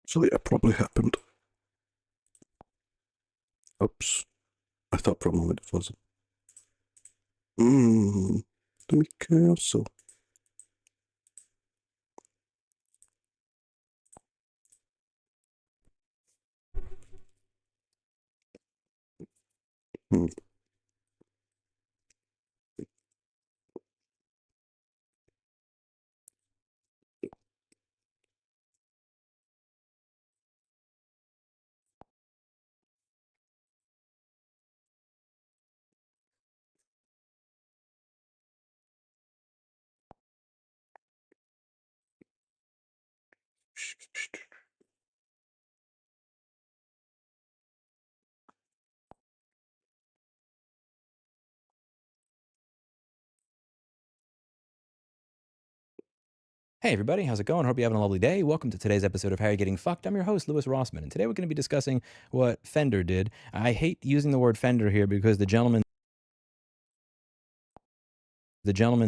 So yeah, probably happened. Oops. I thought probably it wasn't. Let me cancel. Hmm. Hey everybody, how's it going? Hope you're having a lovely day. Welcome to today's episode of How Are You Getting Fucked? I'm your host, Louis Rossman, and today we're going to be discussing what Fender did. I hate using the word Fender here because the gentleman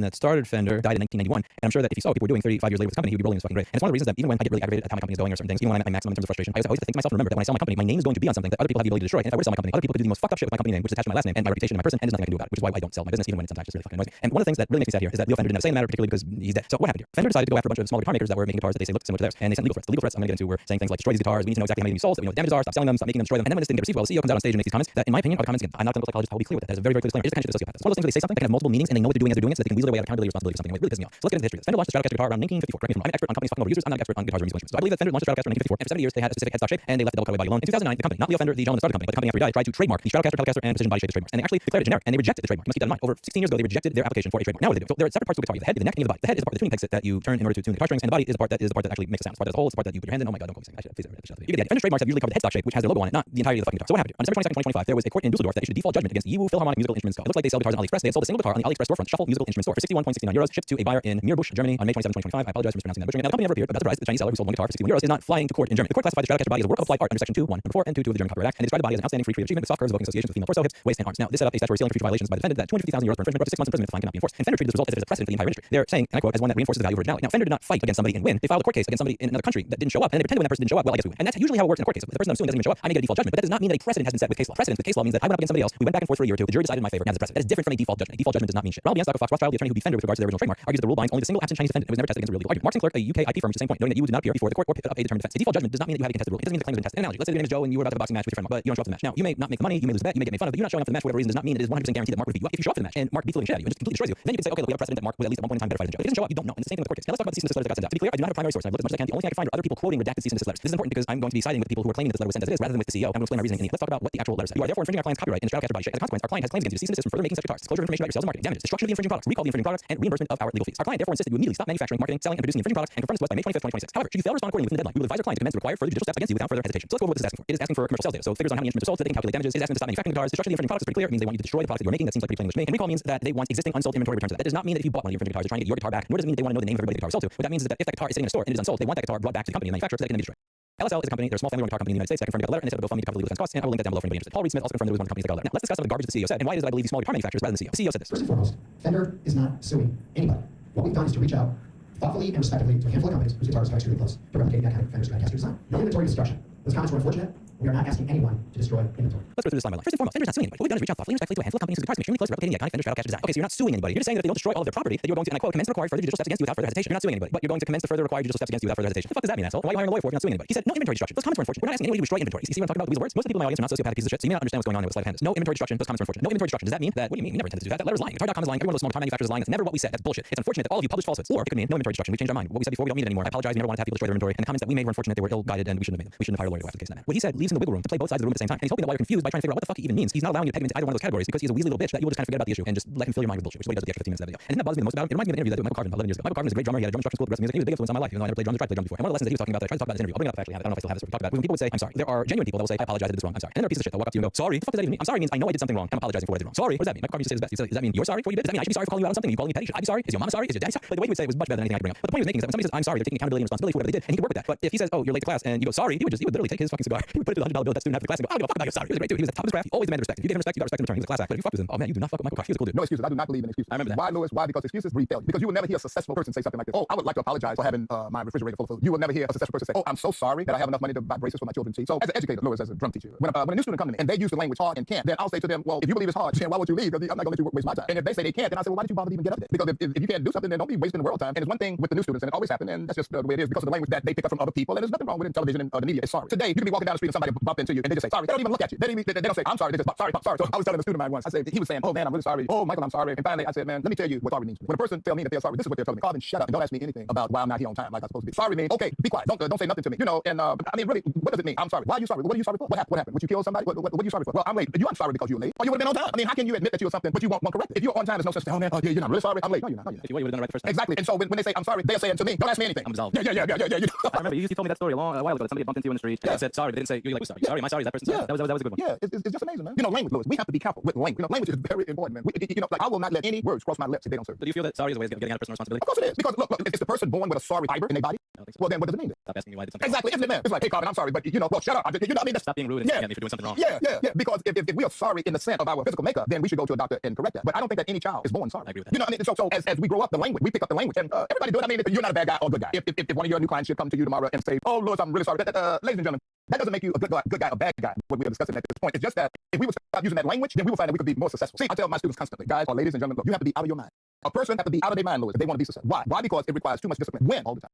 that started Fender died in 1991, and I'm sure that if you saw what people were doing 35 years later with the company, he would be rolling his fucking grave. And it's one of the reasons that even when I get really aggravated at how my company is going or certain things, even when I'm at my maximum in terms of frustration, I always have to think to myself and remember that when I sell my company, my name is going to be on something that other people have the ability to destroy. And if I were to sell my company, other people could do the most fucked up shit with my company name, which is attached to my last name and my reputation and my person, and there's nothing I can do about it, which is why I don't sell my business, even when it sometimes just really fucking annoys me. And one of the things that really makes me sad here is that Leo Fender didn't have a say in the matter, particularly because he's dead. So what happened here? Fender decided to go after a bunch of smaller guitar makers that were making guitars that they say looked similar to theirs, and they sent legal threats. The legal threats I'm going to get into were saying things like destroy these guitars, we need to know exactly how many you sold, so we know what the damages are, stop selling them, stop making them, destroy them. And then when this didn't get received well, the CEO comes out on stage and makes these comments that, in my opinion, are the comments again. I'm not a clinical psychologist, I will be clear with that. That is a very, very clear disclaimer. Here's the kind of shit that sociopaths. It's one of those things where they say something, they can have multiple meanings, and they know what they're doing as they're doing it, so they can weasel their way out of accountability or responsibility for something. It really pisses me off. So let's get into the history of this. Fender launched the Stratocaster guitar around 1954. Correct me if I'm wrong. I'm an expert on companies fucking over users. I'm not an expert on guitars or musical instruments. So I believe that Fender launched the Stratocaster in 1954, and for 70 years they had a specific headstock shape, and they left the double cutaway body alone. In 2009, the company, not Leo Fender, the gentleman that started the company, but the company after he died, tried to trademark the Stratocaster, Telecaster, and Precision body shape as trademarks, and they actually declared it generic, and they rejected the trademark. You must keep that in mind. Over 16 years ago, they rejected their application for a trademark. Now what do they do? So there are separate parts to the guitar. You have the head, the neck, and the body. The head is the part of the tuning pegs that you turn in order to tune the guitar strings, and the body is the part that actually makes a sound. It's the part that's the hole. It's the part that you put your hand in. Oh my god, don't call me saying. Actually, please, you get the idea. Fender's trademarks have usually covered the headstock shape, which has their logo on it, not the entirety of the fucking guitar. So what happened here? On December 22nd, 2025, there was a court in Dusseldorf that issued a default judgment against the Yiwu Philharmonic Musical Instruments Co. It looks like they sell guitars on AliExpress. They had sold a single guitar on the AliExpress storefront Shuffle Musical Instruments store for 61.69 euros, shipped to a buyer in Meerbusch, Germany on May 27, 2025. I apologize for mispronouncing that, butchering it. Now the company never appeared, but that's surprised. The Chinese seller who sold one guitar for 61 euros is not flying to court in Germany. The court classified the Stratocaster body as a work of applied art under section 2(1), number 4 and 2 of the German Copyright Act, and described the body as an outstanding free creative achievement with soft curves evoking associations with female torso, hips, waist, and arms. Now this set up a statutory ceiling for future violations by the defendant that 250,000 euros for infringement, up to 6 months imprisonment if the fine cannot be enforced. And Fender treated this result as if it is a precedent for the entire industry. They're saying, and I quote, as one that reinforces the value of originality. Now Fender did not fight against somebody and win. They filed a court case against somebody in another country that didn't show up, and they pretended when that person didn't show up, well, I guess we win. And that's usually how it works in a court case. If the person I'm suing doesn't even show up, I may get a default judgment, but that does not mean that a precedent has been set with case law. Precedent with case law means that I went up against somebody else, we went back and forth for a year or two, the jury decided in my favor, and that's a precedent. That is different from a default judgment. A default judgment does not mean shit. Ronald B. Stock of Fox Rothschild, the attorney who beat Fender with regards to their original trademark, argues that the rule binds only the single absent Chinese defendant. It was never tested against a real legal argument. Marks and Clerk, a UK IP firm, to the same point, noting that you did not appear before the court or put up a determined defense. A default judgment does not mean that you had a contested rule. It doesn't mean the claim has been tested. An analogy. Let's say your name is Joe and you were about to have a boxing match with your friend Mark, but you don't show up to the match. Now, you may not make the money, you may lose the bet, you may get made fun of, but you not showing up for the match for whatever reason does not mean it is 100% guaranteed that Mark would beat you up. If you show up for the match and Mark beats the living shit out of you and just completely destroys you, then you can say, okay, look, we have precedent that Mark was at least at one point in time better fighter than Joe. If he doesn't show up, you don't know. And the same thing with the court case. Now let's talk about the cease and desist letters that got sent out. To be clear, I do not have a primary source. I've looked as much as I can. The only thing I can find are other people quoting redacted cease and desist letters. This is important because I'm going to be siding with the people who are claiming that this letter was sent as it is rather than with the CEO. I'm going to explain my reasoning in the end. Let's talk about what the actual letter said. You are therefore infringing our client's copyright in the Stratocaster body shape. As a consequence, our client has claims against you to cease and desist from further making such guitars, disclosure of information about your sales and marketing, damages, destruction of the infringing products, recall of the infringing products, and reimbursement of our legal fees. Our client therefore insisted you immediately stop manufacturing, marketing, selling, and producing the infringing products and confirm this to us by May 25th, 2026. However, should you fail to respond accordingly within the deadline, we will advise our client to commence the required further judicial steps against you without further hesitation. So let's go over what this is asking for. It is asking for commercial sales data. So figures on how many instruments are sold so that they can calculate damages. It is asking to stop manufacturing guitars. Destruction of the infringing products is pretty clear. It means they want you to destroy the products that you're making. That seems like pretty plain English to me. And recall means that they want existing unsold inventory returned to that. That does not mean that if you bought one of the infringing guitars, they're trying to get your guitar back. Nor does it mean they want to know the name of everybody the guitar was sold to. What that means is that if that guitar is sitting in a store and it is unsold, they want that guitar brought back to the company and manufacturer so that it can then be destroyed. LSL is a company, they're a small family-run guitar company in the United States that confirmed they got a letter and they set up a GoFundMe to cover legal defense costs, and I will link that down below for anybody interested. Paul Reed Smith also confirmed there was one company that got a letter. Now let's discuss some of the garbage the CEO said and why it is that I believe these small guitar manufacturers rather than the CEO. The CEO said this. First and foremost, Fender is not suing anybody. What we've done is to reach out thoughtfully and respectively to a handful of companies whose guitars are extremely close to replicating that kind of Fender Stratocaster design. No inventory destruction. Those comments were unfortunate. We are not asking anyone to destroy inventory. Let's go through this line by line. First and foremost, Fender's not suing anybody. What we've done is reach out thoughtfully and respectfully to a handful of companies whose guitars are extremely close to replicating the iconic Fender Stratocaster design. Okay, so you're not suing anybody. You're just saying that if they don't destroy all of their property, that you're going to, and I quote, commence to require further judicial steps against you without further hesitation. You're not suing anybody, but you're going to commence to further require judicial steps against you without further hesitation. What the fuck does that mean, asshole? Why are you hiring a lawyer for if you're not suing anybody? He said no inventory destruction. Those comments were unfortunate. We're not asking anybody to destroy inventory. You see what I'm talking about with these words? Most of the people in my audience are not sociopathic pieces of shit, so you may not understand what's going on there with sleight of hand. No inventory destruction. Those comments were unfortunate. No inventory destruction. Does that mean that? What do you mean? We never intended to do that. That letter's lying. Guitar.com is lying. Every one of those small guitar manufacturers is lying. That's never what we said. That's bullshit. It's unfortunate that all of you publish falsehoods. Or it could mean no inventory destruction. We changed our mind. What we said before, we don't need it anymore. I apologize. We never wanted to have people destroy their inventory. And the comments that we made were unfortunate. They were ill-guided and we shouldn't have made them. We shouldn't have hired a lawyer to go after the case in that. What he said leaves him the wiggle room to play both sides of the room at the same time. And he's hoping that while you're confused by trying to figure out what the fuck he even means, he's not allowing you to peg him into either one of those categories because he's a weaselly little bitch that you will just kind of forget about the issue and just let him fill your mind with bullshit, which is what he does with the extra 15 minutes of that video. And the thing that bothers me the most about him, it reminds me of an interview that I did with Michael Carvin about 11 years ago. Michael Carvin is a great drummer. He had a drum instruction school at the rest of music. He was a big influence on my life, even though I never played drums or tried to play drums before. And one of the lessons that he was talking about that I tried to talk about in this interview, I'll bring it up actually. I don't know if I still have this. We talked about it. When people would say, I'm sorry, there are genuine people that will say, I apologize, I did this wrong. I'm sorry. And then there are pieces of shit that walk up to you and go, sorry. The fuck does that even mean? I'm sorry means I know I did something wrong. I'm apologizing for what I did wrong. Sorry. What does that mean? Michael Carvin used to say his best. Does that mean you're sorry for what you did? Does that mean I should be sorry for calling you out on something? Are you calling me petty? Should I be sorry? Is your mama sorry? Is your daddy sorry? Like the way he would say it was much better than anything I could bring up. But the point he was making is that when somebody says I'm sorry, they're taking accountability and responsibility for whatever they did, and he could work with that. But if he says, oh, you're late to class, and you go sorry, he would literally take his fucking cigar, he would put put it to the $100 bill that student had for the class and go, I don't give a fuck about your salary. He was a great dude. He was at the top of his craft. He always demanded respect. If you gave him respect, you got respect in return. He was a class act. But if you fuck with him, oh man, you do not fuck with Michael Clark. He was a cool dude. No excuses. I do not believe in excuses. I remember that. Why, Lewis? Why? Because excuses breed failure. Because you will never hear a successful person say something like this. Oh, I would like to apologize for having my refrigerator full of food. You will never hear a successful person say, oh, I'm so sorry that I have enough money to buy braces for my children. So as an educator, Lewis, as a drum teacher, when a new student comes to me and they use the language hard and can't, then I'll say to them, well, if you believe it's hard, then why would you leave? Because I'm not going to let you waste my time. And if they say they can't, then I say, well, why did you bother to even get up there? Because if you can't do something, then don't be wasting the world time. And it's one thing with the new students, and it always happens, and that's just the way it is because of the language that they pick up from other people. And there's nothing wrong with it in television and the media. It's sorry. Today, you can be walking down the street and somebody bump into you and they just say sorry. They don't even look at you. They don't say I'm sorry. They just sorry. So I was telling a student of mine once. I said he was saying, oh man, I'm really sorry. Oh Michael, I'm sorry. And finally I said, man, let me tell you what sorry means. When a person tells me that they're sorry, this is what they're telling me. Carvin, shut up and don't ask me anything about why I'm not here on time like I'm supposed to be. Sorry means okay, be quiet. Don't say nothing to me. You know. And I mean, really, what does it mean? I'm sorry. Why are you sorry? What are you sorry for? What happened? Would you kill somebody? What are you sorry for? Well, I'm late. I'm sorry because you're late. Or you would have been on time. I mean, how can you admit that you were something but you won't correct it? If you're on time, there's no such thing. Oh man, you're not really sorry. I'm late. No, you're not. If you would have done it right the first time. Exactly. And so when they say I'm sorry, they're saying to me, don't ask me anything. I'm absolved. Yeah. You know? I remember you told me that story a while ago that somebody bumped into you in the street. Yeah. I said sorry. They didn't say you're like, who's sorry? Sorry, am I sorry? Is that person sorry? Yeah. That was a good one. Yeah, it's just amazing, man. You know, language, Lewis. We have to be careful with language. You know, language is very important, man. Like I will not let any words cross my lips if they don't serve. So do you feel that sorry is a way of getting out of personal responsibility? Of course it is. Because look, it's the person born with a sorry fiber in their body. I don't think so. Well, then what does it mean? Stop asking me why I did something. Exactly, isn't it, man? It's like, hey, Carvin, I'm sorry, but you know, well, shut up. You know what I mean? Stop being rude and Yeah. if you're doing something wrong. Yeah. Because if we are sorry in the sense of our physical makeup, then we should go to a doctor and correct that. But I don't think that any child is born sorry. I agree with that. You know what I mean? So as we grow up, the language, we pick up the language, and everybody do it. I mean, you're not a bad guy or a good guy. If one of your new clients should come to you tomorrow and say, oh, Lewis, I'm really sorry. Ladies and gentlemen, that doesn't make you a good guy or bad guy. What we are discussing at this point is just that if we would stop using that language, then we will find that we could be more successful. See, I tell my students constantly, guys or ladies and gentlemen, look, you have to be out of your mind. A person has to be out of their mind, Lewis, if they want to be successful. Why? Why? Because it requires too much discipline. When? All the time.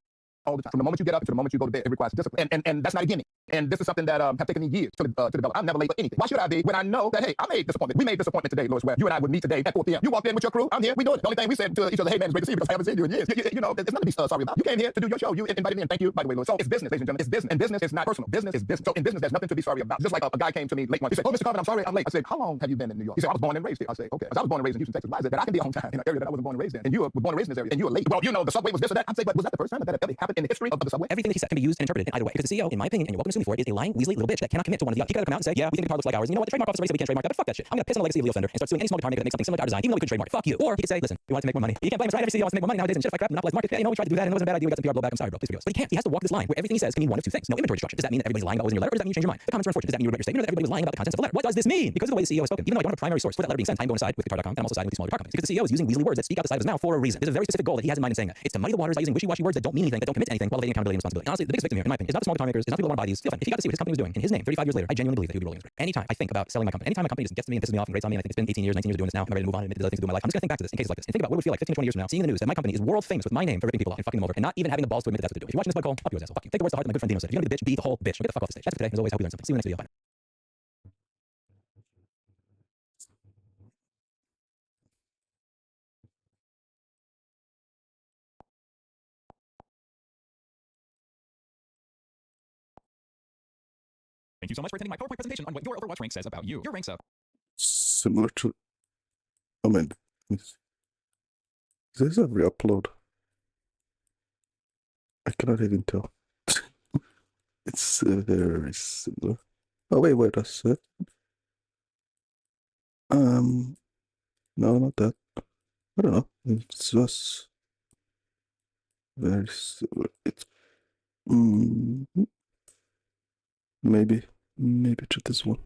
From the moment you get up to the moment you go to bed, it requires discipline. And that's not a gimmick. And this is something that have taken me years to develop. I'm never late for anything. Why should I be when I know that, hey, I made disappointment. We made disappointment today, Lewis, where you and I would meet today at 4 p.m. You walked in with your crew. I'm here. We do it. The only thing we said to each other, hey, man, it's great to see you because I haven't seen you in years. You know, there's nothing to be sorry about. You came here to do your show. You invited me, and thank you, by the way, Lewis. So it's business, ladies and gentlemen. It's business. And business is not personal. Business is business. So in business, there's nothing to be sorry about. Just like a guy came to me late one. He said, oh, Mr. Carvin, I'm sorry, I'm late. I said, how long have you been in New York? He said, I was born and raised here. I said, okay. I was born and raised in Houston, Texas. Why is it that I can be on time in an area that I wasn't born and raised in? And you were born and raised in this area, and you were late. Well, you know, the subway was this or that. I'd say, but was that the first time that ever happened in the history of the subway? Everything that he said can be used and interpreted in either way. Because the CEO, in my opinion, and you're welcome to sue me for it, is a lying, weaselly little bitch that cannot commit to one of the other. He could either come out and say, yeah, we think the car looks like ours. And you know what? The trademark office already said we can't trademark that, but fuck that shit. I'm gonna piss on the legacy of Leo Fender and start suing any small guitar maker that makes something similar to our design, even though we couldn't trademark it. Fuck you. Or he could say, listen, we wanted to make more money. You can't blame us, right? Every CEO wants to make more money nowadays and shit like crap, monopolize the market. Yeah, you know, we tried to do that and it wasn't a bad idea. We got some PR blowback. I'm sorry, bro. Please forgive us. But he can't. He has to walk this line where everything he says can mean one of two things. No inventory destruction. Does that mean that everybody's lying about what was in your letter, or does that mean you change your mind? The comments are unfortunate. Does that mean you regret your statement, or that everybody was lying about the contents of the letter? What does this mean? Because of the way the CEO has spoken. Even though I don't have a primary source for that letter being sent, I'm going to side with guitar.com, and I'm also siding with these smaller guitar companies. Because the CEO is using weaselly words that speak out the side of his mouth for a reason. There's a very specific goal that he has in mind in saying that. It's to muddy the waters by using wishy-washy words that don't mean anything, that don't commit to anything, while evading accountability and responsibility. And honestly, the biggest victim here, in my opinion, is not the small guitar makers, it's not people who want to buy these. If you got to see what his company was doing in his name 35 years later, I genuinely believe that he would be rolling his grave. Anytime I think about selling my company, anytime a company just gets to me and pisses me off and grates on me, and I think it's been 18 years, 19 years of doing this now, I'm ready to move on and admit there's other things to do in my life. I'm just gonna think back to this in cases like this and think about what it would feel like 15 or 20 years from now, seeing the news that my company is world famous with my name for ripping people off and fucking them over and not even having the balls to admit that that's what they're doing. If you're watching this, Michael, up yours, asshole. Fuck you. Take the words to heart that my good friend Dino said. If you're gonna be a bitch, be the whole bitch. Get the fuck off the stage. That's it for today. As always, hope you learned something. See you in the next video. Bye. Thank you so much for attending my PowerPoint presentation on what your Overwatch rank says about you. Your rank's up. Similar to. I mean, is this every upload? I cannot even tell. It's very similar. Oh wait, that's it. No, not that. I don't know. It's just very similar. It's maybe to this one.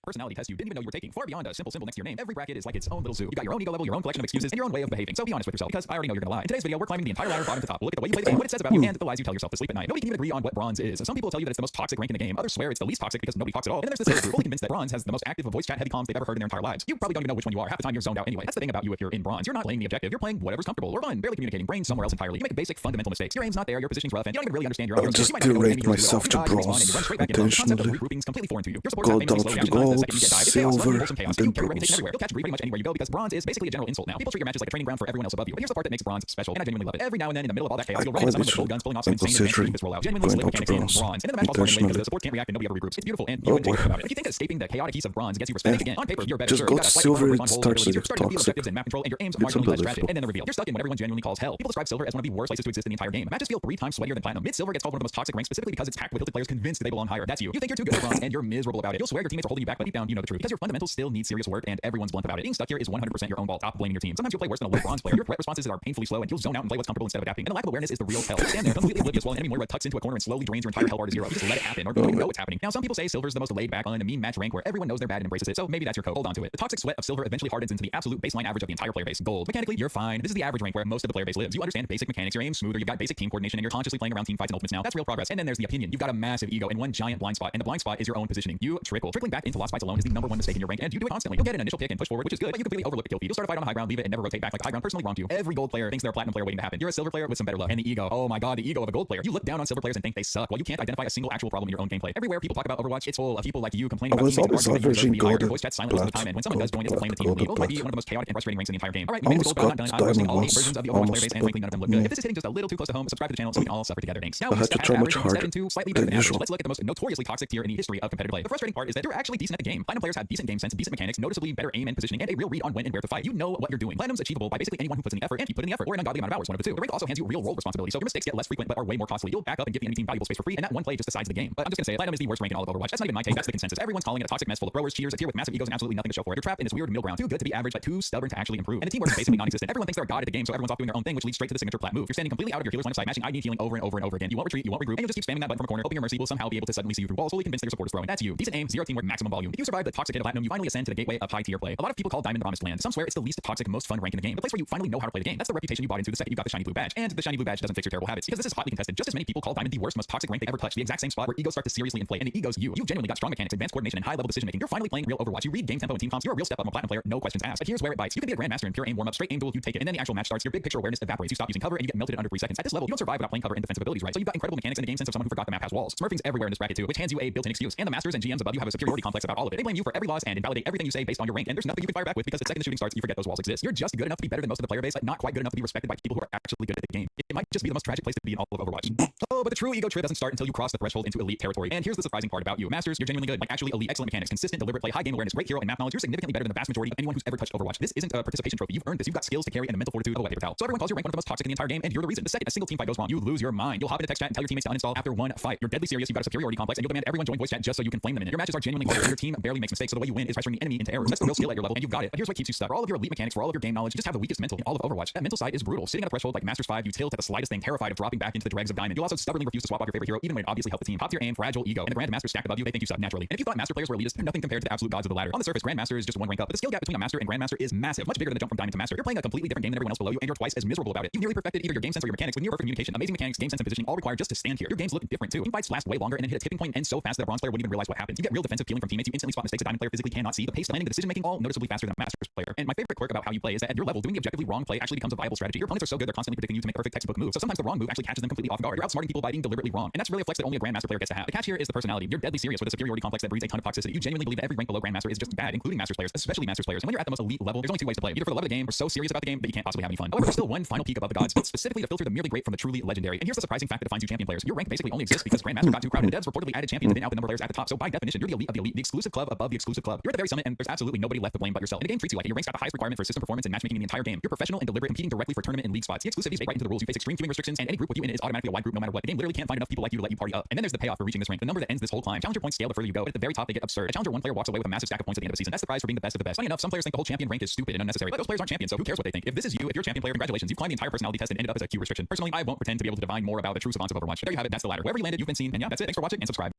Personality test you didn't even know you were taking. Far beyond a simple symbol next to your name, every bracket is like its own little zoo. You got your own ego level, your own collection of excuses, and your own way of behaving. So be honest with yourself, because I already know you're gonna lie. In today's video, we're climbing the entire ladder bottom to top. We'll look at the way you play the game, what it says about you, and the lies you tell yourself to sleep at night. Nobody can even agree on what bronze is. Some people tell you that it's the most toxic rank in the game. Others swear it's the least toxic because nobody talks at all. And then there's this group fully convinced that bronze has the most active voice chat heavy comms they've ever heard in their entire lives. You probably don't even know which one you are. Half the time you're zoned out anyway. That's the thing about you if you're in bronze. You're not playing the objective. You're playing whatever's comfortable or fun, barely communicating, brain somewhere else entirely. You make basic fundamental mistakes. Your aim's not there, your positioning's rough, and you don't even really understand your own. I'll just derate myself to bronze intentionally. Completely foreign to you. Your Gold down to gold, silver, then your reputation everywhere. You'll catch pretty much anywhere you go because bronze is basically a general insult now. People treat your matches like a training ground for everyone else above you. But here's the part that makes bronze special, and I genuinely love it. Every now and then, in the middle of all that chaos, you'll run into someone with full guns pulling off some insane advanced defense rollout. Genuinely slick mechanics in bronze. And then the match falls apart anyway because the support can't react and nobody ever regroups. It's beautiful and you wouldn't about it. If you think escaping the chaotic heat of bronze gets you respect again, on paper you're better. Just Sure, go you got a slight silver, cover it on hold starts abilities. to You're get starting to feel toxic. objectives and map control, and your aim's It's marginally less unbelievable. tragic. And then the reveal. You're stuck in what everyone genuinely calls hell. People describe silver as one of the worst places to exist in the entire game. Matches feel 3 times sweatier than platinum. Mid-silver gets called one of the most toxic ranks specifically because it's packed with hilted players convinced they belong higher. That's you. You think you're too good at bronze and you're miserable about it. You'll swear your teammates are holding you back but deep down, you know the truth. Because your fundamentals still need serious work, and everyone's blunt about it. Being stuck here is 100% your own fault. Stop blaming your team. Sometimes you'll play worse than a low bronze player. Your threat responses are painfully slow, and you'll zone out and play what's comfortable instead of adapting. And the lack of awareness is the real tell. You stand there completely oblivious while an enemy Moira tucks into a corner and slowly drains your entire health bar to zero. You just let it happen, or you don't even know what's happening. Now, some people say Silver's the most laid back, fun, and mean match rank where everyone knows they're bad and embraces it. So maybe that's your code. Hold on to it. The toxic sweat of Silver eventually hardens into the absolute baseline average of the entire player base. Gold. Mechanically, you're fine. This is the average rank where most of the player base lives. You understand basic mechanics. Your aim's smoother. You've got basic team coordination, and you're consciously playing around team fights and ultimates now. That's real progress. And then there's the opinion. You've got a massive ego and one giant blind spot, and the blind spot is your own positioning. You trickle. Trickling back into lost fights alone is the #1 mistake in your rank, and you do it constantly. You'll get an initial pick and push forward, which is good, but you completely overlook the kill feed. You'll start a fight on the high ground, leave it, and never rotate back like the high ground personally wronged you. Every gold player thinks they're a platinum player waiting to happen. You're a silver player with some better luck. And the ego. Oh my god, the ego of a gold player. You look down on silver players and think they suck, while you can't identify a single actual problem in your own gameplay. Everywhere people talk about Overwatch, it's full of people like you complaining I about was teammates always averaging your gold voice chat silent most of the time, and when someone does join, it's to claim the team lead. Gold might be one of the most chaotic and frustrating ranks in the entire game. Alright, we made the gold, but I'm not done. I'm roasting all 8 versions of the Overwatch player base, and frankly none of them look good. If this is hitting just a little too close to home, subscribe to the channel so we can all suffer together. Thanks. Now, I had to try much harder step into slightly better than than average. usual. Let's look at the most notoriously toxic tier in the history of competitive play. The frustrating part is that they're actually decent at the game. Platinum players have decent game sense, decent mechanics, noticeably better aim and positioning, and a real read on when and where to fight. You know what you're doing. Platinum's achievable by basically anyone who puts in the effort, and you put in the effort, or an ungodly amount of hours, one of the two. The rank also hands you real role responsibility, so your mistakes get less frequent but are way more costly. You'll back up and give the enemy team valuable space for free, and that one play just decides the game. But I'm just gonna say it. Platinum is the worst rank in all of Overwatch. That's not even my take. That's the consensus. Everyone's calling it a toxic mess full of throwers, cheaters, a tier with massive egos and absolutely nothing to show for it. You're trapped in this weird middle ground. Too good to be average, but too stubborn to actually improve. And the teamwork is basically non-existent. Everyone thinks they're a god at the game, so everyone's off doing their own thing, which leads straight to the signature plat move. You're standing completely out of your healer's line of sight, matching ID healing over and over and over again. You won't retreat, you won't regroup, and you'll just keep spamming that button from a corner, hoping your mercy will somehow be able to suddenly see you through walls, fully convinced that your support is throwing. That's you. Decent aim, zero teamwork, maximum volume. If you survive the toxic hit of Platinum, you finally ascend to the gateway of high tier play. A lot of people call Diamond the promised land. Some swear it's the least toxic, most fun rank in the game. The place where you finally know how to play the game. That's the reputation you bought into the second you got the shiny blue badge. And the shiny blue badge doesn't fix your terrible habits, because this is hotly contested. Just as many people call Diamond the worst, most toxic rank they ever touched. The exact same spot where egos start to seriously inflate, and the egos you. You've genuinely got strong mechanics, advanced coordination, and high level decision making. You're finally playing real Overwatch. You read game tempo and team comps. You're a real step up from a platinum player, no questions asked. But here's where it bites. You can be a grandmaster in pure aim warm up, straight aim duel, you take it, and then the actual match starts. Your big picture awareness evaporates. You stop using cover and you get melted in under 3 seconds. At this level, you don't survive without playing cover and defensive abilities, right? So you've got incredible mechanics and a game sense of someone who forgot the map has walls. Smurfing's everywhere in this bracket too, which hands you a built-in excuse. And the masters and GMs above you have a superiority complex about all of it. They blame you for every loss and invalidate everything you say based on your rank, and there's nothing you can fire back with, because the second the shooting starts, you forget those walls exist. You're just good enough to be better than most of the player base, but not quite good enough to be respected by people who are actually good at the game. It might just be the most tragic place to be in all of Overwatch. Oh, but the true ego trip doesn't start until you cross the threshold into elite territory. And here's the surprising part about you. Masters, you're genuinely good. Like actually elite, excellent mechanics, consistent, deliberate play, high game awareness, great hero and map knowledge. You're significantly better than the vast majority of anyone who's ever touched Overwatch. This isn't a participation trophy. You've earned this. You've got skills to carry and a mental fortitude of a wet paper towel. So everyone calls your rank one of the most toxic in the entire game, and you're the reason. The second a single team fight goes wrong, you lose your mind. You'll hop into text chat and tell your teammates to uninstall after one fight. You're deadly serious. You've got a superiority complex, and you'll demand everyone join voice chat just so you can flame them in it. Your matches are genuinely hard, and your team barely makes mistakes, so the way you win is pressuring the enemy into errors. That's the real skill at your level, and you've got it. But here's what keeps you stuck. For all of your elite mechanics, for all of your game knowledge, you just have the weakest mental in all of Overwatch. That mental side is brutal. Sitting at a threshold like Masters 5, you tilt at the slightest thing, terrified of dropping back into the dregs of Diamond. You'll also stubbornly refuse to swap off your favorite hero, even when it obviously helped the team. Top tier aim, fragile ego, and the Grandmaster stacked above you, they think you suck naturally. And if you thought Master players were elitist, they're nothing compared to the absolute gods of the ladder. On the surface, Grandmaster is just one rank up, but the skill gap between a Master and Grandmaster is massive, much bigger than the jump from Diamond to Master. You're playing a completely different game than everyone else below you, and you're twice as miserable about it. You've nearly perfected either your game sense or your mechanics with near perfect communication, amazing mechanics, game sense, and positioning, all required just to stand here. Your games look different too. Team fights last way longer and then hit a tipping point and so fast that a bronze player wouldn't even realize what happens. You get real defensive feeling from teammates. You instantly spot mistakes a Diamond player physically cannot see. The pace, planning, the decision making, all noticeably faster than a Masters player. And my favorite quirk about how you play is that at your level, doing the objectively wrong play actually becomes a viable strategy. Your opponents are so good they're constantly predicting you to make a perfect textbook move. So sometimes the wrong move actually catches them completely off guard. You're outsmarting people by being deliberately wrong, and that's really a flex that only a Grandmaster player gets to have. The catch here is the personality. You're deadly serious with a superiority complex that breeds a ton of toxicity. You genuinely believe that every rank below Grandmaster is just bad, including Masters players, especially Masters players. And when you're at the most elite level, there's only 2 ways to play. Either for the love of the game or so serious about the game that you can't possibly have any fun. However, there's still one final peak above the gods, built specifically to filter the merely great from the truly legendary. And here's the surprising fact that defines you champion players. Your rank basically only exists because Grandmaster got too crowded. Devs reportedly added champions that didn't outnumber players at the top. So by definition, you're the elite of the elite, the exclusive club above the exclusive club. You're at the very summit, and there's absolutely nobody left to blame but yourself. And the game treats you like it. Your rank's got the highest requirement for system performance and matchmaking in the entire game. You're professional and deliberate, competing directly for tournament and league spots. The exclusivity is baked right into the rules. You face extreme queuing restrictions, and any group with you in it is automatically a wide group no matter what. The game literally can't find enough people like you to let you party up. And then there's the payoff for reaching this rank, the number that ends this whole climb. Challenger points scale the further you go, but at the very top they get absurd. A Challenger 1 player walks away with a massive stack of points at the end of the season. That's the prize for being the best of the best. Funny enough, some players think the whole champion rank is stupid and unnecessary, but those players aren't champions, so who cares what they think? If this is you, if you're a champion player, congratulations. You've climbed the entire personality test and ended up as a queue restriction. Personally, I won't pretend to be able to divine more about the true savants of Overwatch. There you have it. That's the ladder. Wherever you landed, you've been seen. And yeah, that's it. Thanks for watching and subscribe.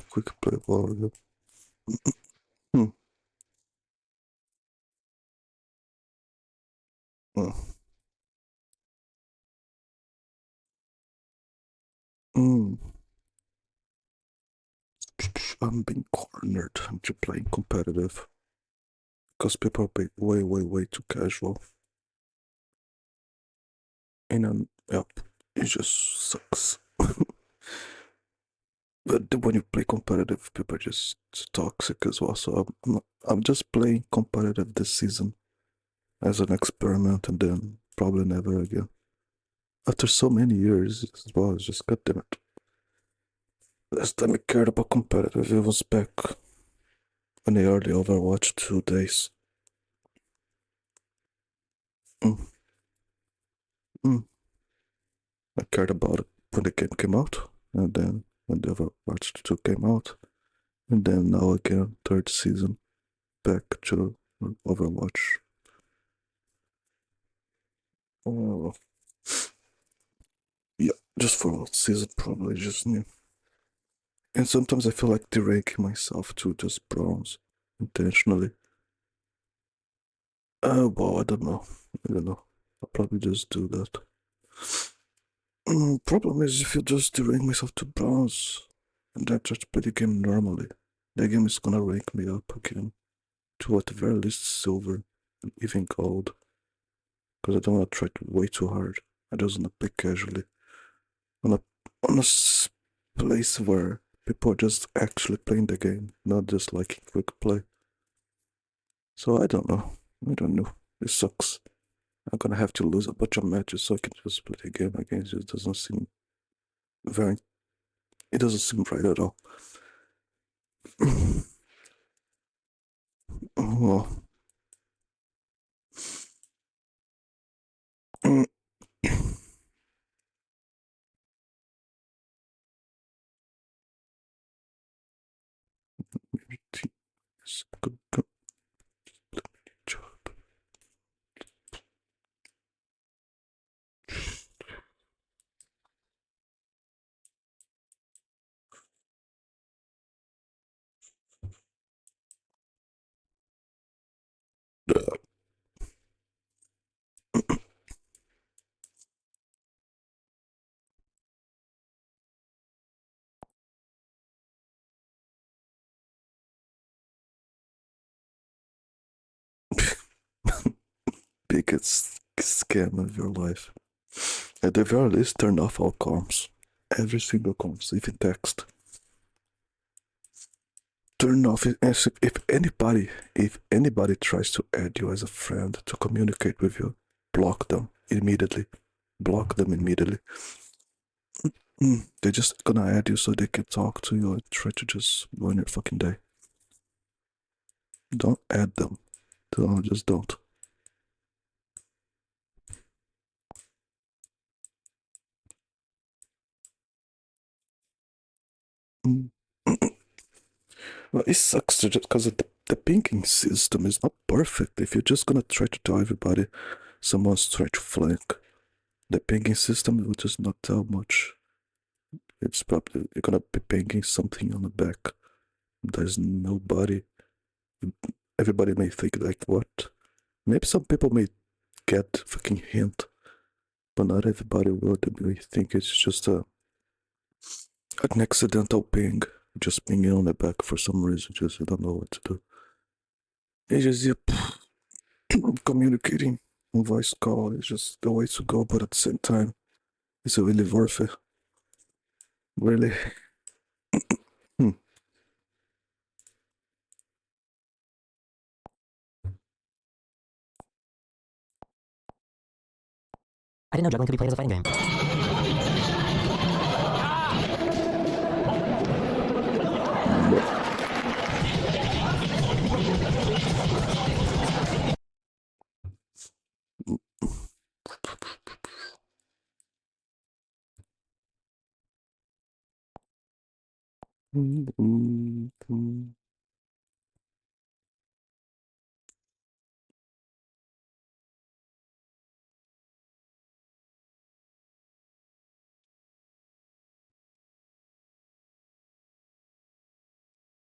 Quick play warrior. Hmm. Hmm. Hmm. I'm being cornered into playing competitive because people are being way too casual. And yep, it just sucks. But when you play competitive, people are just toxic as well. So I'm just playing competitive this season as an experiment, and then probably never again. After so many years as well, it's just goddamn it. Last time I cared about competitive, it was back in the early Overwatch 2 days. Mm. I cared about it when the game came out, and then when the Overwatch 2 came out, and then now again, third season, back to Overwatch. Oh, yeah, just for one season, probably just new. And sometimes I feel like deranking myself to just bronze intentionally. Well, I don't know. I'll probably just do that. Problem is, if you just derank myself to bronze and then try to play the game normally, the game is gonna rank me up again to at the very least silver and even gold. Because I don't wanna try to way too hard. I just wanna play casually on a place where people are just actually playing the game, not just like quick play. So I don't know. It sucks. I'm gonna have to lose a bunch of matches so I can just play the game again. It just doesn't seem very. It doesn't seem right at all. Well. Good job. Biggest scam of your life. At the very least, turn off all comms. Every single comms, even text. Turn off it. If anybody tries to add you as a friend to communicate with you, block them immediately. Block them immediately. They're just gonna add you so they can talk to you and try to just ruin your fucking day. Don't add them. Just don't. Well, it sucks because the pinging system is not perfect. If you're just gonna try to tell everybody someone's trying to flank, the pinging system will just not tell much. It's probably you're gonna be pinging something on the back. There's nobody. Everybody may think like, what? Maybe some people may get fucking hint, but not everybody will. They may think it's just an accidental ping, just pinging on the back for some reason. Just you don't know what to do. It's just communicating on voice call is just the way to go, but at the same time, it's really worth it. Really. I didn't know juggling could be played as a fighting game.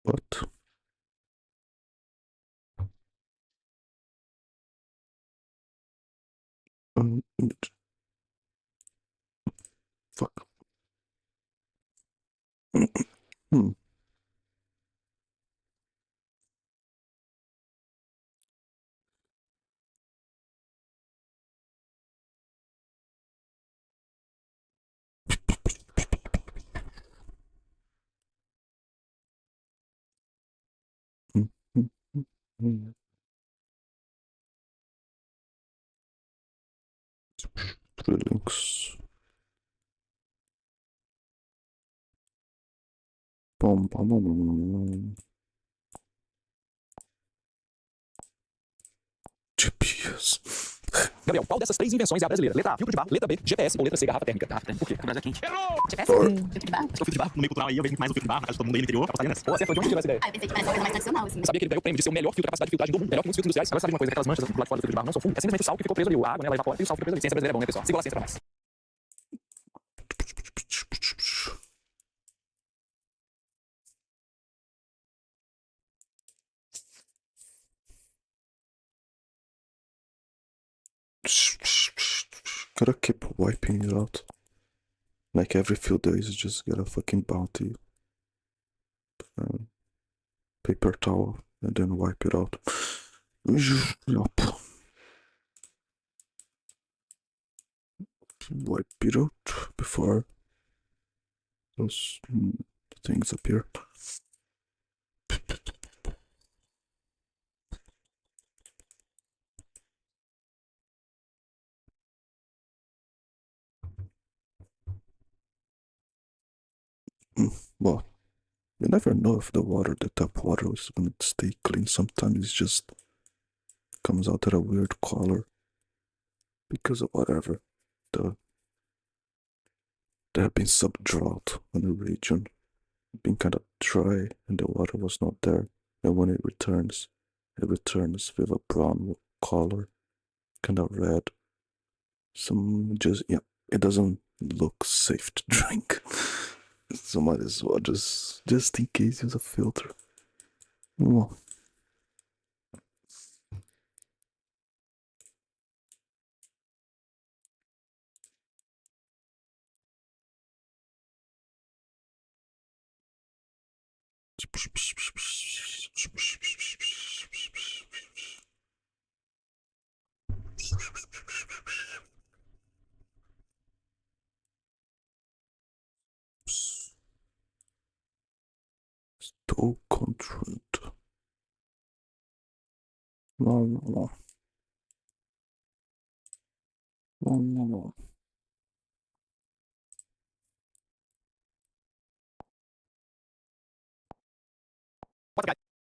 What? Um, fuck. Hmm. Feelings. Bum, bum, bum, bum, bum. GPS. Gabriel, qual dessas 3 invenções é a brasileira? Letra A, filtro de barro. Letra B, GPS. Ou letra C, garrafa térmica? Por quê? O Brasil é quente. GPS? Filtro de barro? Acho que o filtro de barro, no meio cultural aí, eu vejo muito mais o filtro de barro, na casa de todo mundo aí no interior, apostaria nessa. Pô, acertou. De onde tirou essa ideia? Ah, eu pensei que parece uma coisa mais tradicional, assim. Você sabia que ele ganhou o prêmio de ser o melhor filtro de capacidade de filtragem do mundo? Melhor que muitos filtros industriais. Agora sabe de uma coisa, que aquelas manchas do lado de fora do filtro de barro não são fumo. É simplesmente o sal que ficou preso ali. A água, né, ela evapora e o sal fica preso ali. Ciência brasileira é bom, né, pessoal? Siga lá a ciência pra mais. Gotta keep wiping it out. Like every few days, just get a fucking bounty. Paper towel and then wipe it out. Yup. Wipe it out before those things appear. Well, you never know if the tap water is gonna stay clean. Sometimes it just comes out at a weird color because of whatever. There have been some drought in the region, been kind of dry, and the water was not there. And when it returns with a brown color, kind of red. It doesn't look safe to drink. So might as well just in case use a filter. Well, Stoke control. No. What's up, guys?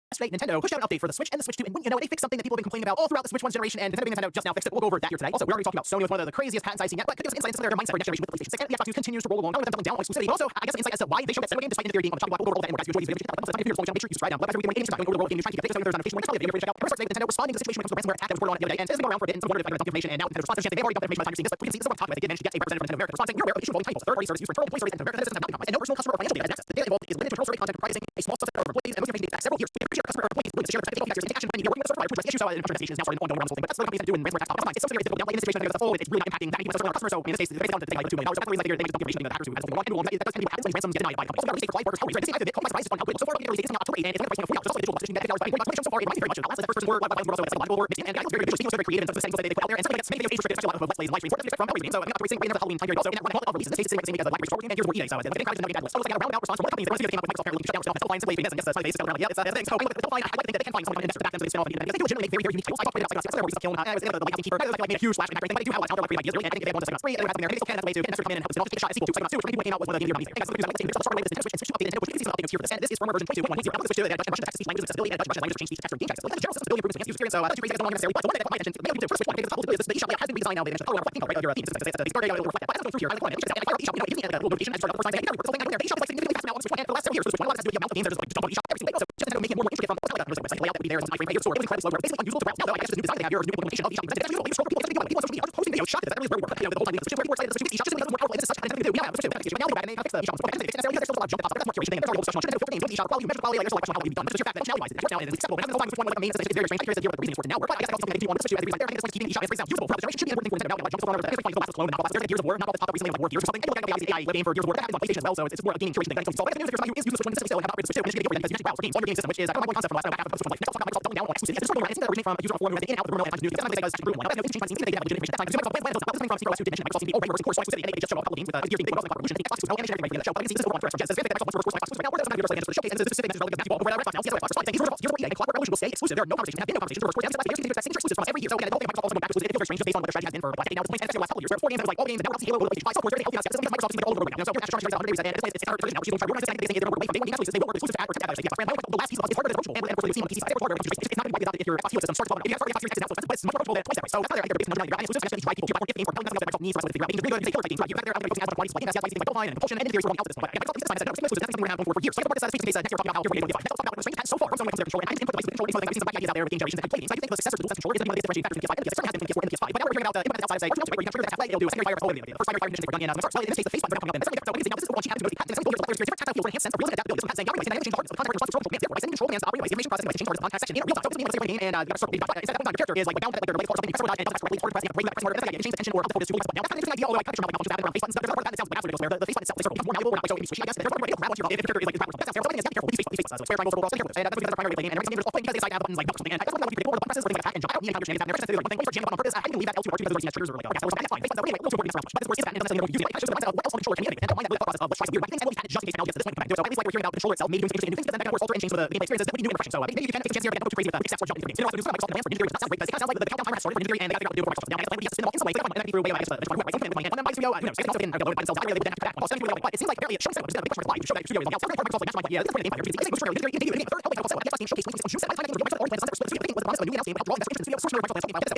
Yesterday, Nintendo pushed out an update for the Switch and the Switch 2, and wouldn't you know it, they fixed something that people have been complaining about all throughout the Switch 1 generation, and Nintendo just now fixed it. We'll go over that here today. Also, we're already talking about Sony with one of the craziest patents I've seen yet, but could give us insight into their mindset for next generation with the PlayStation 6, and the Xbox News continues to roll along, with them doubling down on exclusivity. Also, I guess an insight as to why they showed that Zelda game, despite the theory being on the chopping block. We'll go over all that, and more guys, if you enjoy these videos, check out the button, make sure you subscribe down. But after we doing games, talking over the world game news, trying to get there's notification when it's probably a video check out. First, today, Nintendo responding to the situation when it comes to the ransomware attack that was reported on it the other day, and it has been going around for a bit, and some wondered if they got information, and now Nintendo responds to they've already got information by the time you're seeing this, but we can see this is what I'm talking about. They did manage to get a representative from Nintendo America response saying, you're aware of the issue involving titles, third-party service used for internal employee stories and America, that doesn't have nothing compromised, and no personal customer or financial data is access. The data involved is limited to internal survey content comprising a small subset of employees, and most information dates back several years. We appreciate our customer or employees willing to share their technical features and take action when needed, working with a certifier to address the issue. So, an investigation is now starting ongoing around this whole thing, but that's what companies have to do in ransomware attacks. It's something very difficult. Now, in this situation, as a whole, it's really not impacting that many of our customers. So, in this case, it's basically down to $2 million. So, that's the reason they just don't give information to the hackers who has something wrong. That does tend to happen when ransoms get denied by companies. Also, got a for life workers. How we this is the prices on output. So far, we're releasing now October 8, and it's going to price of $40. Just like digital competition that $50 by $40 so far. It might be very much. Last the first word, also that's a logical word, and I very good. Very creative and the settings that they put out there, and some of the age restricted, especially a lot of let's plays and live streams. What do you expect from everything? So, I'm not racing way into the Halloween time period. Also, in that one of releases, this is the same as the live stream, and here's more EA. So, the game is not bad list. So, it's like a roundabout response from what companies. The rest of the game with Microsoft apparently shut down stuff. It's all fine. Simply because I guess that's basically around. Yeah, it's a thing. So, they'll find. I like to think that they can find someone in the back end of this spin-off because they do legitimately very unique titles. I talked about stuff like Kill. I was in the Lightning Keeper. Like made a huge splash impact, but they do have a lot of creative ideas. Really, I think they have one that's free, and they have there. They still can as a way to get an extra come in and help us take a shot at sequel 2. Psychonauts 2, which people came out with one of the game companies. Guys, let's start related to Switch update Nintendo, which you can see some updates here for this. And this is firmware version 22.1.0. I'm going to switch to the Russian text speech language accessibility and Russian language change speech text for game text. So, the general system ability improvements against user experience. So, two crazy guys don't necessarily, but the one that caught my attention, the main first Switch one, because the eShop layout has been redesigned now. They mentioned color reflecting right? Your themes. It's the story will reflect that. But as I go through here, I like one. It's just a little eShop, you know, it gives me a little notification. I started the first time. So, the eShop is like significantly faster now on Switch 1. And for the last several years, Switch 1 a lot has to do with the amount of games that are just like dump on eShop every single day. So, just to make it more interesting from like a website layout that would be there as an iframe. Your store, it was incredibly slow. Basically unusable to browse. Now, though, I guess just a new design they have here, new implementation of eShop. It's usual. They scroll people on social media, hosting videos, shot. That really is very work. You know, the whole time the Switch 2 more excited. The Switch eShop just more powerful. This is such a thing to do. We now have the Switch 2. Now go back and they fix the eShop. It's necessarily there's still a lot of junk that pops up. That's more curation thing. There's already a whole discussion on Nintendo filter games with eShop. While you measure the quality, there's still a question on how it will be done. But it's just your fact that functionality-wise, it works now and it's acceptable. But having the Switch 1 like a main system, it's very strange. I'm curious to hear what the reasoning for it now work. But I guess that's something that if you want to switch to as a reason there, I think it's keeping eShop as usable throughout the generation should be an important thing for Nintendo now. Like jump over there. It's like the last clone and not there's like Gears of War, not the top recently like War Gears or something. And look at the AI web game for Gears of War that happens on PlayStation as well. So it's more a gaming curation thing. So I guess there's somebody who is using the Switch 1 system still and have not upgraded the Switch 2 and it's going to get rid of because you actually browse for games on your game system, which is I don't know my concept from the last time back after the Switch 1 like next talk about Microsoft doubling down on exclusivity. It's just something that originates from a user on a forum who has been in and out of the terminal and news. That's because it's brutal. Now that no change seems they have legitimate information at that time. Microsoft plans to stop this coming from COS 2 edition. Microsoft seems to be over versus core so exclusivity and they just show off a couple of games with Gears being big also like Revolution. I think Xbox was no animation everybody for the show. But I can see this is over on Thresh, which is this big that Xbox wants to work right now. We're just going to be able to show the showcase and this is specific message related to basketball over there. Now, see that's why. Thank you for EA and Clockwork Revolution. will stay exclusive. There are no conversations, have been no conversations, or reports, signature exclusives from every year. So again, the whole thing Microsoft also going back to it feels very strange just based on what their strategy has been for like a decade now. It's been the last couple of years, where 4 games, it was like all games, and now we're Halo, PlayStation 5, software, very healthy enough system, Microsoft is all over right now. So Azure Charge on days, and it's our version now. She's going to try to organize it, they're working away from day one games, they will work exclusive to add or together. So yeah, the last piece of it is hardware that's approachable, and of course we've seen on the PC side, hardware, which is it's not going to be without if your Xbox system starts blowing up. If you have Xbox Series X now, but it's much more approachable than twice that way. So that's not their big number. Exclusive, and drive people to platform if game or nothing else that Microsoft needs for us to figure out. They're really good. They tailor things. Right, you're there. I'm going to focus on quality, like like double fine and propulsion and engineers going out this. But Microsoft is decided that no, it's something we're going to have for years. So I think the next year talking about how they're going to Microsoft about the so far from some control, and I just input the control into some ideas out there with game generations and playing. So I think the successor to the DualSense controller is the differentiating factor between PS5 and PS4 has been PS4 and PS5. But now we're hearing about the input outside of say, you can trigger that play, it'll do a secondary fire the first fire conditions are done in so in this case the face button coming up and so what is it now this is what she has to go to the patent and some builders like there's different tactile feel for enhanced sense of real adaptability. So that's saying now you're saying the change hardness of the content response control commands right setting control commands operate information processing like change hardness context section in real time. So it's meaning the game and you got to start reading instead that your character is like bound like they're related to something you press and pressing or pressing order and change the tension or up the focus to now that's an interesting idea although I kind of like functions happen around face buttons there's a part of that that sounds absolutely where the face button itself is sort of more malleable so maybe switching I guess there's a grab onto your if your character is like backwards that's something is careful with these faces so square triangles or balls and that's because that's our primary play game and every game is off because they have buttons like something and that's what we the button presses like attack and jump I don't need to understand that never sense like one thing when you jam on purpose I can leave that L2 or 2 because those triggers or like or that's fine face buttons anyway we'll support this around but this is that and doesn't necessarily use it it's just the what else controller can animate and combine that with the process of let's try some weird things and we'll just in case technology at this point come back so at least like we're hearing about the controller itself maybe doing some interesting new things but then of course alter and change some of the gameplay experiences that we do in refreshing so maybe you can take a chance here and go too crazy with the except for jumping through games you know also do some Microsoft plans for Ninja Theory that sounds great because it kind of sounds like the countdown timer has started for Ninja Theory and they got to figure out what to do for Microsoft now I guess like yes in some way so and that be through way I guess the right something like and then by studio who knows it can also be by themselves I really then after that also really but it seems like apparently it shows that it's a big question why you show that studio is like outside Microsoft like yeah this is pretty empire it's like Ninja Theory the third helping also like showcase things on shoot set like Microsoft or plans the thing was the new announcement about drawing the studio source Microsoft talking about this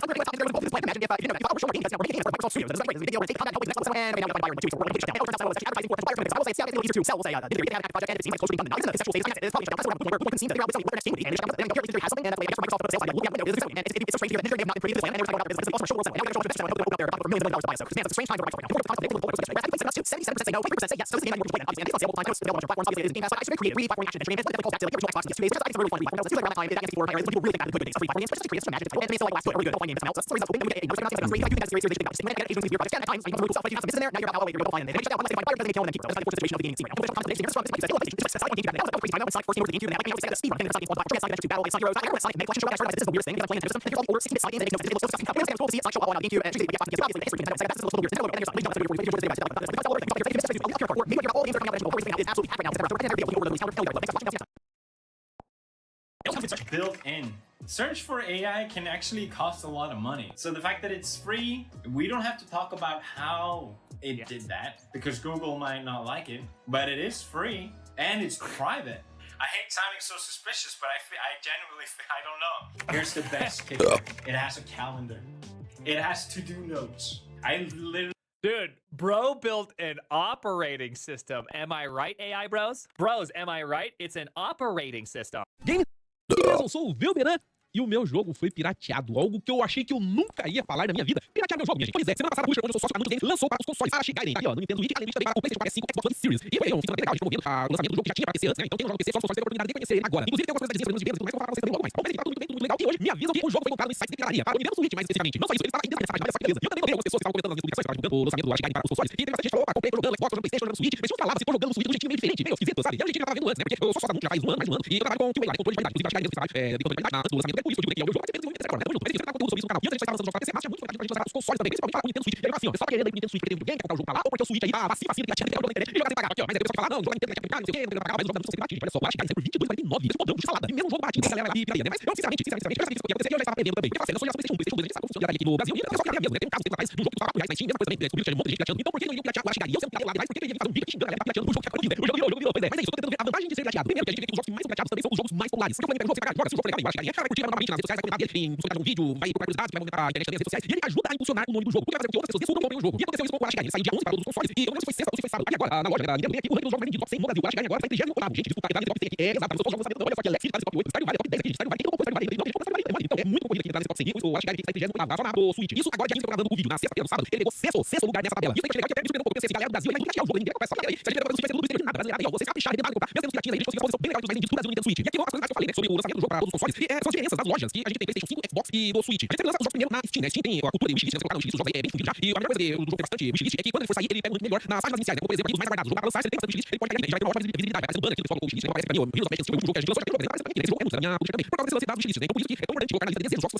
imagine if you know if I were showing games now we're making for Microsoft Studios this is like video where they take content helping the next episode and now by 2 weeks we're going to down it turns out so advertising for I will say it's a little easier to sell we'll say Ninja Theory had a project and it seems like close to being done now it's in the conceptual stage it's probably shut down that's what we're seeing that we're next team and it's Ninja Theory has something and that's like Microsoft but sales like look at windows and it's so strange that Ninja Theory have not been created this way and they're talking about this also show world now they're showing this open up there for millions of dollars to buy so man it's a strange time for Microsoft right now they will 77% say no 20% say yes so this game you're playing obviously and it's available on available on platforms obviously it is Game Pass but actually very creative platform action and it calls back to like original Xbox in 2 days it's really fun to play it's like around the time it gets 4 players people really think about the good games free platform games just create some magic and it's like last really good game now so stories of we get another thing that's great you guys seriously think about it agencies your project at times like move stuff like you have some in there now you're about you're going to find it they shut down unless they find fire because they kill them and keep them that's like the situation of the game scene right now there's some conversation here's from it's like it's like game now it's crazy time it's like first game of the game and like it's like a speed run and it's like one battle it's like battle it's like heroes it's like make question show this is the weirdest thing I'm playing there's some order 6 bit side game and it's so disgusting it's cool to see it's like show up on GameCube and it's obviously history that's a little weird and it's like all games are coming out it's absolutely happening now It's built in. Search for AI can actually cost a lot of money. So the fact that it's free, we don't have to talk about how it did that because Google might not like it, but it is free and it's private. I hate sounding so suspicious, but I genuinely I don't know. Here's the best kicker. It has a calendar. It has to-do notes. I literally Dude, bro built an operating system. Am I right, AI bros? Bros, am I right? It's an operating system. Eu sou o Velberan e o meu jogo foi pirateado. Algo que eu achei que eu nunca ia falar na minha vida. Piratear meu jogo, minha gente. Pois é, semana passada, Witcher, onde eu sou sócio há muito tempo, lançou para os consoles para chegarem aqui, ó, no Nintendo Switch, além disso também para o PlayStation 4, 5, Xbox One Series. E foi um fim legal, promovendo o lançamento do jogo que já tinha para PC antes, né? Então tem um jogo no PC, só os consoles têm a oportunidade de conhecer ele agora. Inclusive tem algumas coisas de vendas e tudo mais, que eu vou falar pra vocês também logo mais. Bom, mas tá tudo muito legal. E hoje me avisam que o jogo foi comprado em sites de pirataria, para o Nintendo Switch mais especificamente. Não só isso, ele estava ainda nessa página, mas essa beleza. E eu também notei algumas pessoas que estavam comentando nas publicações, divulgando o lançamento do Ashigai para os consoles. E tem bastante gente que falou, comprei, tô jogando Xbox, jogando PlayStation, jogando Switch. Mas tinha falava, se for jogando no Switch, um jeitinho meio diferente, meio esquisito, sabe? E a gente já tava vendo antes, né? Porque eu sou sócio já faz mais de um ano, e eu trabalho com o QA, controle de qualidade. Inclusive, Ashigai mesmo que faz de controle de qualidade antes do lançamento. É por isso que eu digo que é o jogo que tem muito agora, né? Tamo junto, mas conteúdo sobre isso no canal. E antes a gente tá lançando jogos para PC, mas tinha muito pra gente lançar os consoles também, principalmente para o Nintendo Switch. E aí, assim, ó, o pessoal tá querendo aí pro Nintendo Switch, porque tem videogame, quer colocar o jogo pra lá, ou porque o Switch aí tá vacina, que atira, que é o jogo na internet, e jogar sem pagar aqui, ó. Mas aí o pessoal fala, não, o jogo na internet é complicado, não sei o quê, não tem que pagar, mas o jogo da Nintendo Switch olha só, o Ashigai sai por R$22,49, esse podão de salada. E mesmo um jogo baratinho, essa galera lá de piraria, né? Mas eu, sinceramente, eu já sabia que isso ia acontecer e eu já estava aprendendo também. Porque, assim, eu sou já PlayStation 1, PlayStation 2, a gente sabe como funciona aqui no Brasil, e eu só queria mesmo, né? Tem um caso tempo atrás, de um jogo que custava R$4 na Steam, mesma coisa também, descobriu que tinha um monte de gente pirateando. Então, por que não iam piratear o Ashigai? E eu sempre pirei lá, mas por que ele ia fazer um vídeo xingando a galera pirateando o jogo que agora vive? O jogo virou, pois é. Mas é isso, eu tô tentando ver a vantagem de ser pirateado. Primeiro, que a gente vê que os jogos mais pirateados também são os jogos mais populares. Porque eu falei, pega o jogo, você joga, se o jogo for legal, o Ashigai, cara vai curtir novamente nas redes sociais, vai comentar dele, tem um vídeo, vai procurar curiosidades, vai movimentar a internet nas redes sociais, e ele ajuda a impulsionar o nome do jogo. Porque vai fazer com que outras pessoas descubram comprem o jogo. E aconteceu isso com o Ashigai, ele saiu dia 11 para todos os consoles, e eu não lembro se foi sexta ou se foi sábado. E agora, na loja da Nintendo, tem aqui o ranking dos jogos mais vendidos, top 100 no Brasil. O Ashigai agora tá em 38º. Gente, desculpa, tá nesse top 10 aqui. É, exato, mas eu tô jogando lançamento, olha só que Alex, tá nesse top 8, Stardew Valley, top 10 aqui, Stardew Valley, tem como comprar Stardew Valley, tem como comprar Stardew Valley, então é muito concorrido aqui entrar nesse top 100, o Ashigai tem que estar em 38º, só na Switch. Isso agora, dia 15, eu tô gravando o vídeo, na sexta-feira, no sábado, ele pegou sexto lugar nessa tabela. Isso aí que eu cheguei aqui até me surpreendeu um pouco, eu pensei, galera do Brasil, ele vai piratear o jogo, ninguém vai comprar essa tabela aí. Se a gente vai fazer no Switch, vai ser tudo nada, brasileiro, aí, ó, vocês capricharam, demais comprar, mesmo tendo os piratinhos aí, a gente conseguiu uma posição bem legal dos mais vendidos do Brasil no Nintendo Switch. E aqui uma das coisas que eu falei, né, sobre o lançamento do jogo para todos os consoles, são as diferenças das lojas, que a gente tem PlayStation 5, Xbox e do Switch. A gente sempre lança os jogos primeiro na Steam, né? Steam tem a cultura de wishlist, né? Você colocar no wishlist, os jogos aí é bem fundido já. E a melhor coisa que o jogo tem bastante wishlist é que quando ele for sair, ele pega muito melhor nas páginas iniciais, né? Como, por exemplo, aqui os mais guardados, o jogo vai lançar, você tem bastante wishlist, ele pode cair, já vai ter uma ótima visibilidade, vai aparecer um banner aqui, eles colocam o wishlist, né? Aparece pra mim, o Heroes of Might, o jogo que a gente lançou, já tem, aparece pra mim, esse jogo é muito da minha política também, por causa desse lance das wishlists, né? Então por isso que é tão importante colocar na lista de desejos, jogos que você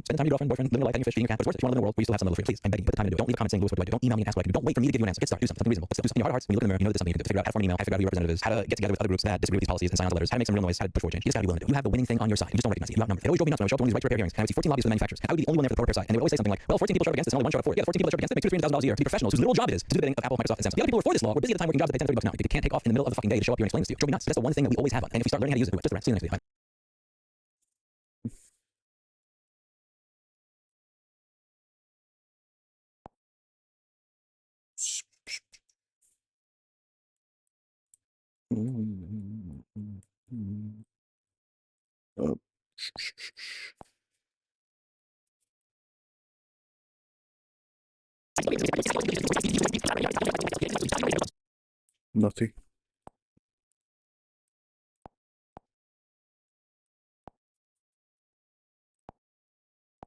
game, spend time with your girlfriend, boyfriend, living your life, having your fish, feeding your cat. But of course, if you want to live in a world where you still have some level of freedom, please, I'm begging you, put the time into do it. Don't leave a comment saying, Louis, what do I do? Don't email me and ask what I can do. Don't wait for me to give you an answer. Get started. Do something reasonable. Do something in your heart of hearts. When you look in the mirror, you know that there's something you can do. Figure out how to form an email, how to figure out who your representative is, how to get together with other groups that disagree with these policies and sign on to letters, how to make some real noise, how to push forward change. You just gotta be willing to do it. You have the winning thing on your side. You just don't recognize it. You outnumber. It always drove me nuts when I was show up to one of these right to repair hearings, and I would see 14 lobbyists for the manufacturers, and I would be the only one there for the pro repair side, and they would always say something like, well, 14 people showed up against this and only one showed up for it. Yeah, the 14 people that showed up against this, make $200,000 a year to be professionals whose literal job it is to do the bidding of Apple, Microsoft, and Samsung. The other people who are for this law were busy at the time working jobs that pay $10 to $30 an hour. They can't take off in the middle of the fucking day to show up here and explain this to you. It drove me nuts. That's the one thing that we always have on, and if we start learning how to use it, do it. Just a rest. See you next video. Bye. Uh, Nothing.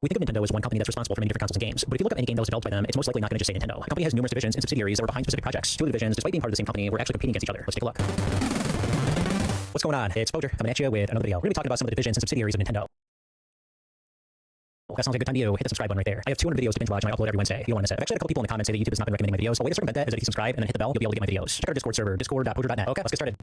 We think of Nintendo as one company that's responsible for many different consoles and games, but if you look up any game that was developed by them, it's most likely not going to just say Nintendo. The company has numerous divisions and subsidiaries that are behind specific projects. Two of the divisions, despite being part of the same company, were actually competing against each other. Let's take a look. What's going on? It's Boger coming at you with another video. We're going to be talking about some of the divisions and subsidiaries of Nintendo. That sounds like a good time to you. Hit the subscribe button right there. I have 200 videos to binge watch and I upload every Wednesday. If you don't want to miss it. I've actually had a couple people in the comments say that YouTube has not been recommending my videos. So a way to circumvent that is that if you subscribe and then hit the bell, you'll be able to get my videos. Check out our Discord server, discord.poger.net. Okay, let's get started.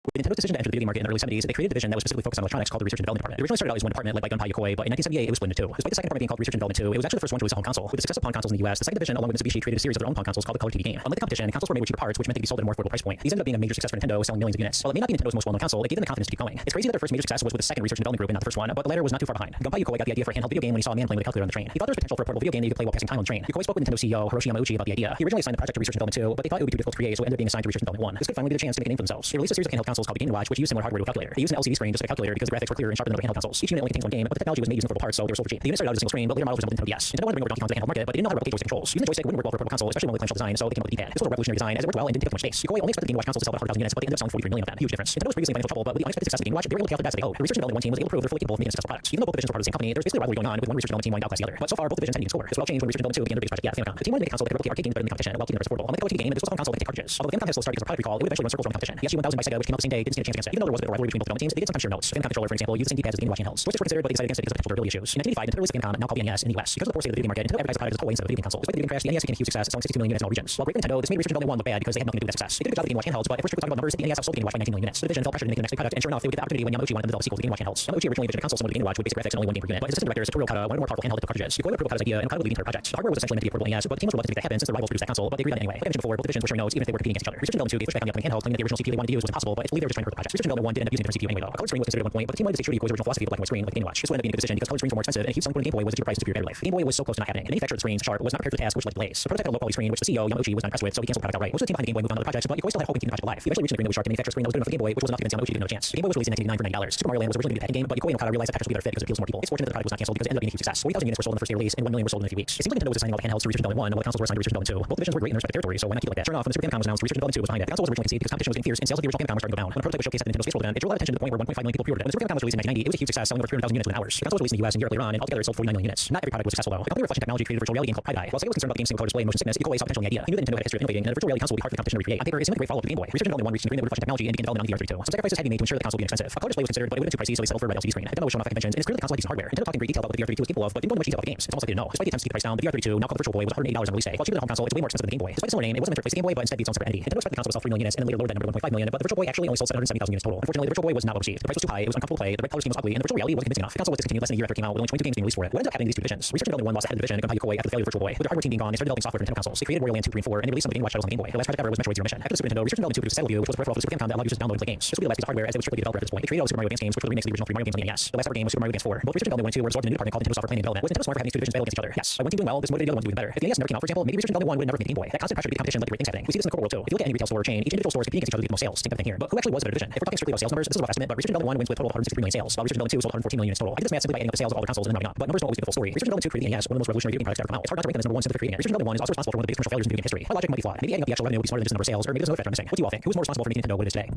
With Nintendo's decision to enter the video market in the early 70s, they created a division that was specifically focused on electronics called the Research and Development Department. It originally started out as one department led by Gunpei Yokoi, but in 1978 it was split into two. Despite the second department being called Research and Development 2, it was actually the first one to release a home console. With the success of Palm consoles in the US, the second division, along with Mitsubishi, created a series of their own Palm consoles called the Color TV game. Unlike the competition, the consoles were made with cheaper parts, which meant they could be sold at a more affordable price point. These ended up being a major success for Nintendo, selling millions of units. While it may not be Nintendo's most well-known console, it gave them the confidence to keep going. It's crazy that their first major success was with the second Research and Development group and not the first one, but the latter was not too far behind. Gunpei Yokoi got the idea for a handheld video game when he saw a man playing with a calculator on the train. He thought there was potential for a portable video game that you could play while passing time on the train. Yokoi spoke with Nintendo CEO Hiroshi Yamauchi about the idea. He originally assigned the project to Research and Development 2, but they thought it would be too difficult to create, so it ended up being assigned to Research and Development 1. This could finally be the chance to make a name for themselves. They released a series of handheld consoles called the Game & Watch, which used similar hardware to a calculator. They used an LCD screen just like a calculator because the graphics were clearer and sharper than other handheld consoles. Each unit only contains one game, but the technology was made using affordable parts, so they were sold for cheap. The unit started out as a single screen, but later models resembled Nintendo DS. Nintendo wanted to bring over Donkey Kong to the handheld market, but they didn't know how to replicate joystick controls. Using the joystick wouldn't work well for a portable console, especially one with clamshell design, so they came up with the D-pad. This was a revolutionary design as it worked well and didn't take up much space. Yokoi only expected the Game & Watch console to sell about 100,000 units, but they ended up selling 43 million of them. Huge difference. Nintendo was previously in financial trouble, but with the unexpected success of the Game & Watch, they were able to pay off the debts that they owed. The Research and Development 1 team was able to prove they're fully capable of making successful products. Even though both divisions were part of the same company, there's basically a rivalry going on, with one Research and Development team wanting to outclass the other. But so far, both divisions had an even score. This will all change when Research and Development 2 began their biggest project yet, Famicom. The team wanted to make a console that could replicate arcade games better than the competition, while keeping the price affordable. Unlike the Color TV game, this was a console that could take cartridges. Although the Famicom had slow start because of product recall, it would eventually run circles around the competition. The SG-1000 by Sega, which came out the same day, didn't stand a chance against it. Even though there was a bit of rivalry between both development teams, they did sometimes share notes. The Famicom controller, for example, used the same D-pads as the Game & Watch handhelds. Joysticks were considered, but they decided against it because of potential durability issues. In 1985, Nintendo released the Famicom, now called the NES, in the US. Because of the poor state of the video market, Nintendo advertised the product as a whole range of video game consoles. Despite the video game crash, the NES became a huge success, selling 62 million units in all regions. While great for Nintendo, this made Research and Development 1 look bad because they had nothing to do with that success. They did a good job with the Game & Watch handhelds, but if we're strictly talking about numbers, the NES outsold the Game & Watch by 19 million units. The division felt pressured to make the next big product, and sure enough, they would get the opportunity when Yamauchi wanted to develop sequels to the Game & Watch handhelds. Yamauchi originally envisioned a console similar to the Game & Watch with basic graphics and only one game per unit, but his assistant director, Satoru Okada, wanted a more powerful handheld that took cartridges. Yokoi would approve Okada's idea, and Okada would lead the entire project. The hardware was essentially meant to be a portable NES, but the team was reluctant to make that happen since the rivals produced that console, but they agreed on it anyway. Like I mentioned before, both divisions were sharing notes even if they were competing against each other. Research and Development 2 gave pushback on the upcoming handheld, claiming that the original CPU they wanted to use was impossible, but I believe they were just trying to hurt the project. Research and Development 1 did end up using a different CPU anyway though. A colored screen was considered at one point, but the team wanted to stay true to Yokoi's original philosophy of a black and white screen like the Game & Watch. This would end up being a good decision because colored screens were more expensive, and a huge selling point of the Game Boy was a cheaper price and superior battery life. The Game Boy was so close to not happening. The manufacturer of the screen, Sharp, was not prepared for the task, which led to delays. The prototype had a low quality screen, which the CEO Yamauchi was not impressed with, so he canceled the product outright. Most of the team behind the Game Boy moved on to other projects, but Yokoi still had hope in keeping the project alive. He eventually reached an agreement with Sharp to manufacture a screen that was good enough for the Game Boy, which was enough to convince Yamauchi to give it no chance. The Game Boy was released in 1989 for $90. Super Mario Land was originally a packing game, but Yokoi and Okada realized that package would be better fit because it appeals to more people. It's fortunate that the product was not canceled because it ended up being a huge success. 40,000 units were sold in the first day release, and 1 million were sold in a few weeks. It seemed like Nintendo was assigning all the handhelds to Research and Development 1, while the consoles were assigned to Research and Development 2. Both divisions were great in their respective territory, so why not keep it like that? Sure enough, when the Super Famicom was announced, Research and Development 2 was behind it. The console was originally conceived because competition was getting fierce, and sales of the original Famicom were starting to go down. When the prototype was showcased at the Nintendo Space World event, it drew a lot of attention to the point where 1.5 million people pre-ordered it. When the Super Famicom was released in 1990, it was a huge success, selling over 300,000 units within hours. The console was released in the US and Europe later on, and altogether it sold 49 million units. Not every product was successful though. A company reflection technology created a virtual reality game called Pie. While Sega was concerned about game single color display and motion sickness, Yokoi saw potential in the idea. He knew that Nintendo had a history of innovating, and a virtual reality console would be hard for the competition to recreate. On paper, it seemed like a great follow-up to the Game Boy. Research and Development 1 reached an agreement with reflection technology and began development on the VR32. Some sacrifices had to be made to ensure that the console would be inexpensive. A color display was considered, but it would have been too pricey, so they settled for a red LCD screen. A demo was shown off at conventions, and it's clear the console had decent hardware. Nintendo talked in great detail about what the VR32 was capable of, but didn't go into much detail about the games. It's almost like they didn't know. Despite the attempts to keep the price down, the VR32, now called the Virtual Boy, was $180 on release day. While cheaper than a home console, it's way more expensive than the Game Boy. Despite the similar name, it wasn't meant to replace the Game Boy, but instead be its own separate entity. Nintendo expected the console to sell 3 million units and then later lowered that number to 1.5 million, but the Virtual Boy actually only sold 770,000 units total. Unfortunately, the Virtual Boy was not well received. The price was too high, it was uncomfortable to play, the red color scheme was ugly, and the virtual reality wasn't convincing enough. The console was discontinued less than a year after it came out, with only 22 games being released for it. What ended up happening to these two divisions? Research and Development 1 lost the head of the division, Gunpei Yokoi, after the failure of Virtual Boy. With their hardware team being gone, they started developing software for Nintendo consoles. They created Wario Land 2, 3, and 4, and they released some of the Game Watch titles on the Game Boy. The last project ever was Metroid Zero Mission. After the Super Nintendo, Research and Development 2 produced Cyber View, which was a peripheral for the Super Famicom that allowed users to download and play games. This would be the last piece of hardware, as it was strictly developed at this point. They created all the Super Mario Advance games, which were the remakes of the original 3 Mario games on the NES. The last ever game was Super Mario Advance 4. Both Research and Development 1 and 2 were absorbed in a new department called Nintendo Software Planning and Development. Was Nintendo smart for having these two divisions battle against each other? Yes. One team doing well, this motivated the other one doing better. If the NES never came out, for example, maybe Research and Development 1 would never make the Game Boy. That constant pressure to beat competition led to great things happening. We see this in the corporate world too. If you look at any retail store or chain, each individual store is competing against each other to get the most sales. Same type of thing here. But who actually was the better division? If we're talking strictly about sales numbers, this is a rough estimate, but Research and Development 1 wins with a total of 163 million sales, while Research and Development 2 sold 114 million units total. I did this math simply by adding up the sales of all the consoles and then rounding up, but numbers don't always be the full story. Research and Development 2 created the NES, one of the most revolutionary video game products to ever come out. It's hard not to rank them as number one since they're creating it. Research and Development 1 is also responsible for one of the biggest commercial failures in video game history. Our logic might be flawed. Maybe adding up the actual revenue will be smarter than just the number of sales, or maybe there's another factor I'm missing. What do you all think? Who's more responsible for making Nintendo what it is today?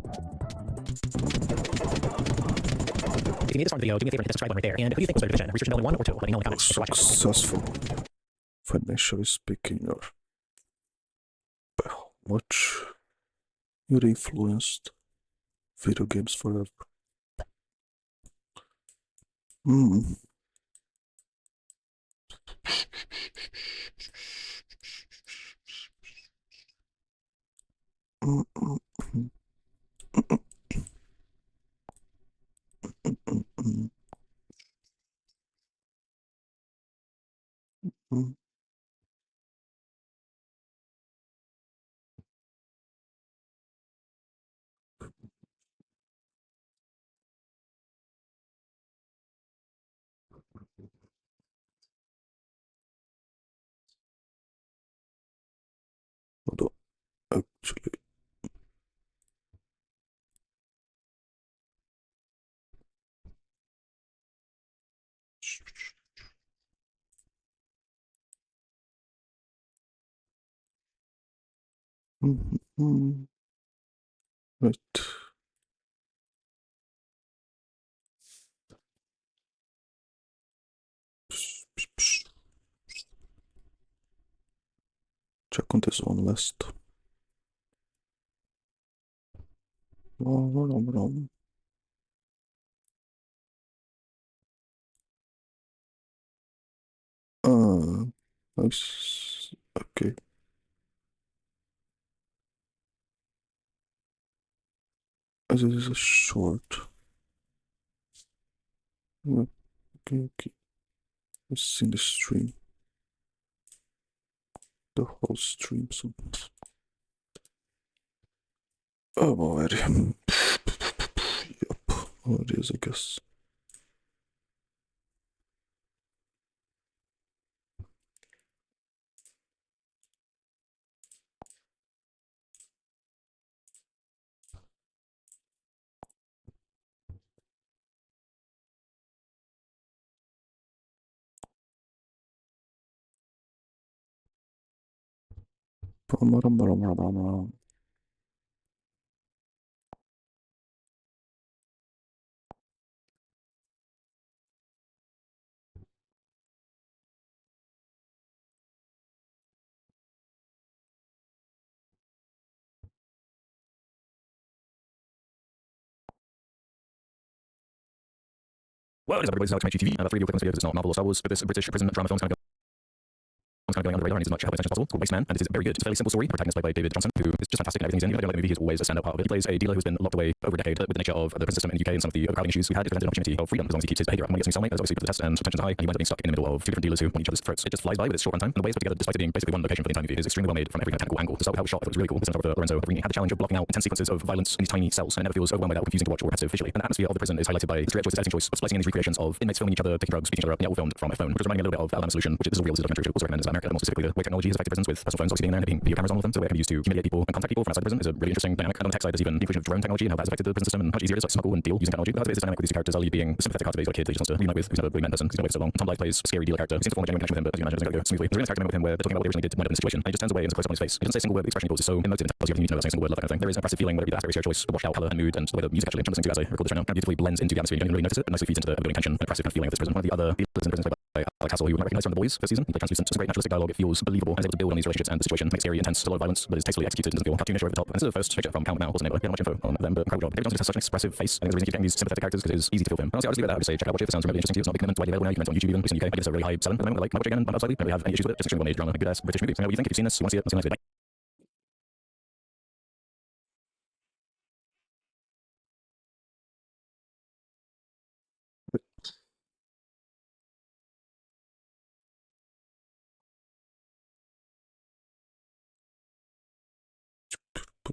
If you made this far in the video, do me a favor and hit the subscribe button right there. And who do you think was better division? Research and Development 1 or 2? Let me know in the comments. Thanks for watching. Successful, financially speaking, or by how much it influenced video games forever. Hold on. Actually. Right. Check on this one last. Nice. Okay. This is a short. Okay. Let's see the stream. The whole stream. So. Oh, already. Yep. Oh, it is, I guess. What is up, everybody? This is Alex from HGTV. That's radio quick on this video because it's not Marvel or Star Wars, but this British prison drama film is kind of going under the radar and needs as much help and attention as possible. It's called Wasteman, and it is very good. It's a fairly simple story. Protagonist played by David Johnson, who is just fantastic in everything he's in. Even though I don't like the movie, he's always a standout part of it. He plays a dealer who's been locked away over a decade. With the nature of the prison system in the UK and some of the overcrowding issues we had, it presented an opportunity of freedom as long as he keeps his behaviour up. When he gets new cellmate, there's obviously the test and tensions are high, and he winds up being stuck in the middle of two different dealers who want each other's throats. It just flies by with its short runtime, and the way it's put together, despite it being basically one location for the entire movie, is extremely well made from every technical angle. To start with how it was shot, I thought it was really cool. The cinematographer Lorenzo Averini had the challenge of blocking out intense sequences of violence in these tiny cells, and it never feels overwhelmed by that or confusing to watch or repetitive visually. And the atmosphere of the prison is highlighted by the director's editing choice of splicing in these recreations of inmates filming each other, taking drugs, beating each other up, and yet all filmed from a phone, which is reminding me a little bit of Alabama Solution, which is a real documentary which also recommend in America, but more specifically the way technology has affected prisons with personal phones obviously being there and having video cameras on all of them, so the way it can be used to humiliate people and contact people from outside the prison is a really interesting dynamic. And on the tech side, there's even the inclusion of drone technology and how that's affected the prison system and how much easier it is to smuggle and deal using technology. But this dynamic with these characters, Ali being a sympathetic heart of a kid that he just wants to reunite with, who's never really met in person, who's never waited so long. Tom Blythe plays a scary dealer character who seems to form a genuine connection with him, but as you imagine, it doesn't go smoothly. There's a character moment with him where they're talking about what they originally did to wind up in the situation, and he just turns away and there's a close up on his face. He doesn't say a single word, the expression he pulls is so emotive and tells you everything you need to know about saying a single word, love that kind of thing. There is an impressive feeling, whether it be the aspect ratio choice, the washed out colour and mood, and the way the music actually I'm listening to as I record this right now, kind of beautifully blends into the atmosphere. You don't even really notice it, but nicely feeds into the building tension and oppressive kind of feeling of this prison. One of the other dealers in the prison by Alex Hassel, who you might recognise from The Boys first season. He played translucent. Some great naturalistic dialogue. It feels believable and is able to build on these relationships and the situation. Makes scary, intense, a lot of violence, but is tastefully executed and doesn't feel cartoonish or over the top. And this is the first picture from Count Now, also never get much info on them, but incredible job. David Johnson just has such an expressive face. I think there's a reason you getting these sympathetic characters because it is easy to feel for him. And honestly, I'll just leave it at that. I would say check out watch it. It sounds really interesting to you. It's not a big commitment, widely available now. You can rent it on YouTube even. It's in the UK. I give this a really high 7 at the moment. Like, might watch it again, might not slightly. Don't really have any issues with it. Just extremely well made drama, a good ass British movie. So what do you think? If you've seen this, you want to see it, let's see a nice video.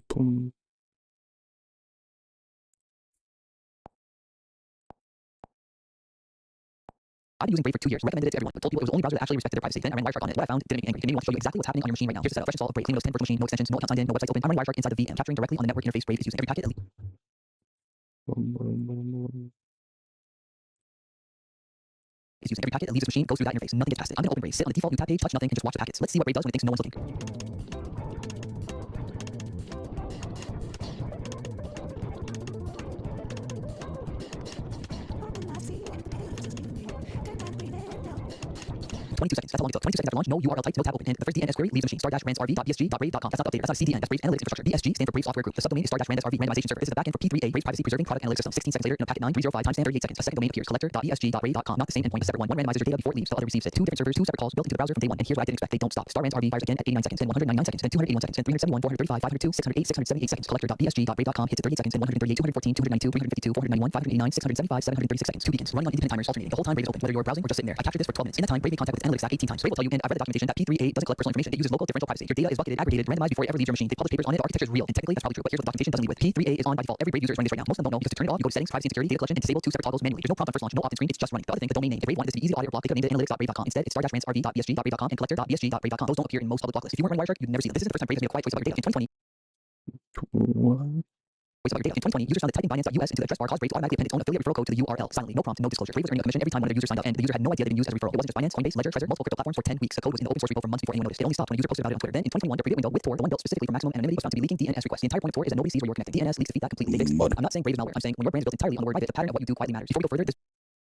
Boom. I've been using Brave for 2 years, recommended it to everyone, but told people it was the only browser that actually respected their privacy. Then I ran Wireshark on it. What I found didn't make me angry. It made me want to show you exactly what's happening on your machine right now. Here's the setup. Fresh install of Brave. Clean Windows 10 virtual machine, no extensions, no account signed in, no websites open. I'm running Wireshark inside the VM, capturing directly on the network interface. Brave is using every packet. Is using every packet that leaves this machine, goes through that interface. Nothing gets past it. I'm gonna open Brave, sit on the default new tab page, touch nothing, and just watch the packets. Let's see what Brave does when it thinks no one's looking. Seconds. That's how long it took. 22 seconds after launch, no URL type, no tab open, and the first DNS query leaves the machine. *-rand.srv.brave.com. That's not updated. That's not a CDN. That's Brave's analytics infrastructure. BSG stands for Brave Software Group. The subdomain is *-rand.srv randomization server. This is the backend for P3A, Brave privacy preserving product analytics system. 16 seconds later, in a packet 9305 timestamp 38 seconds. A second domain appears. Collector.bsg.brave.com. Not the same endpoint, a separate one. One randomizes your data before it leaves, the other receives it. Two different servers, two separate calls built into the browser from day one. And here's what I didn't expect. They don't stop. *rand.srv fires again at 89 seconds, then 199 seconds, then 281 seconds, then 371, 435, 502, 608, 678 seconds. Collector.bsg.brave.com hits at 38 seconds, then 138, 214, 292, 352, 491, 589, 675, 736 seconds. Two beacons running on independent timers alternating. The whole time Brave is open, whether you're browsing or just sitting there. I captured this for 12 minutes. In that time, Brave made contact with its analytics stack 18 times. Ray will tell you, and I've read the documentation, that P3A doesn't collect personal information. It uses local differential privacy. Your data is bucketed, aggregated, randomized before it ever leaves your machine. They publish papers on it. The architecture is real, and technically that's probably true. But here's what the documentation doesn't lead with. P3A is on by default. Every Brave user is running this right now. Most of them don't know, because to turn it off, you go to settings, privacy and security, data collection, and disable 2 separate toggles manually. There's no prompt on first launch, no opt-in screen. It's just running. The other thing, the domain name. If Brave wanted this to be easy to audit or block, they could have named it analytics.brave.com. Instead, it's star-rans.rv.bsg.brave.com and collector.bsg.brave.com. Those don't appear in most public blocklets. If you weren't running Wireshark, you'd never see them. This isn't the first time Brave has made a quiet choice about your data. In 2020, about your data. In 2020, users found that typing Binance.us into the address bar caused Brave to automatically append its own affiliate referral code to the URL. Silently, no prompt, no disclosure. Brave was earning a commission every time one of their users signed up, and the user had no idea they'd been used as a referral. It wasn't just Binance, Coinbase, Ledger, Trezor, multiple crypto platforms for 10 weeks. The code was in the open source repo for months before anyone noticed. It only stopped when a user posted about it on Twitter. Then, in 2021, the preview window with Tor, the one built specifically for maximum anonymity, was found to be leaking DNS requests. The entire point of Tor is that nobody sees where you're connected. DNS leaks defeat that completely. They fixed it. I'm not saying Brave is malware. I'm saying when your brand is built entirely on the word private, the pattern of what you do quietly matters. Before we go further,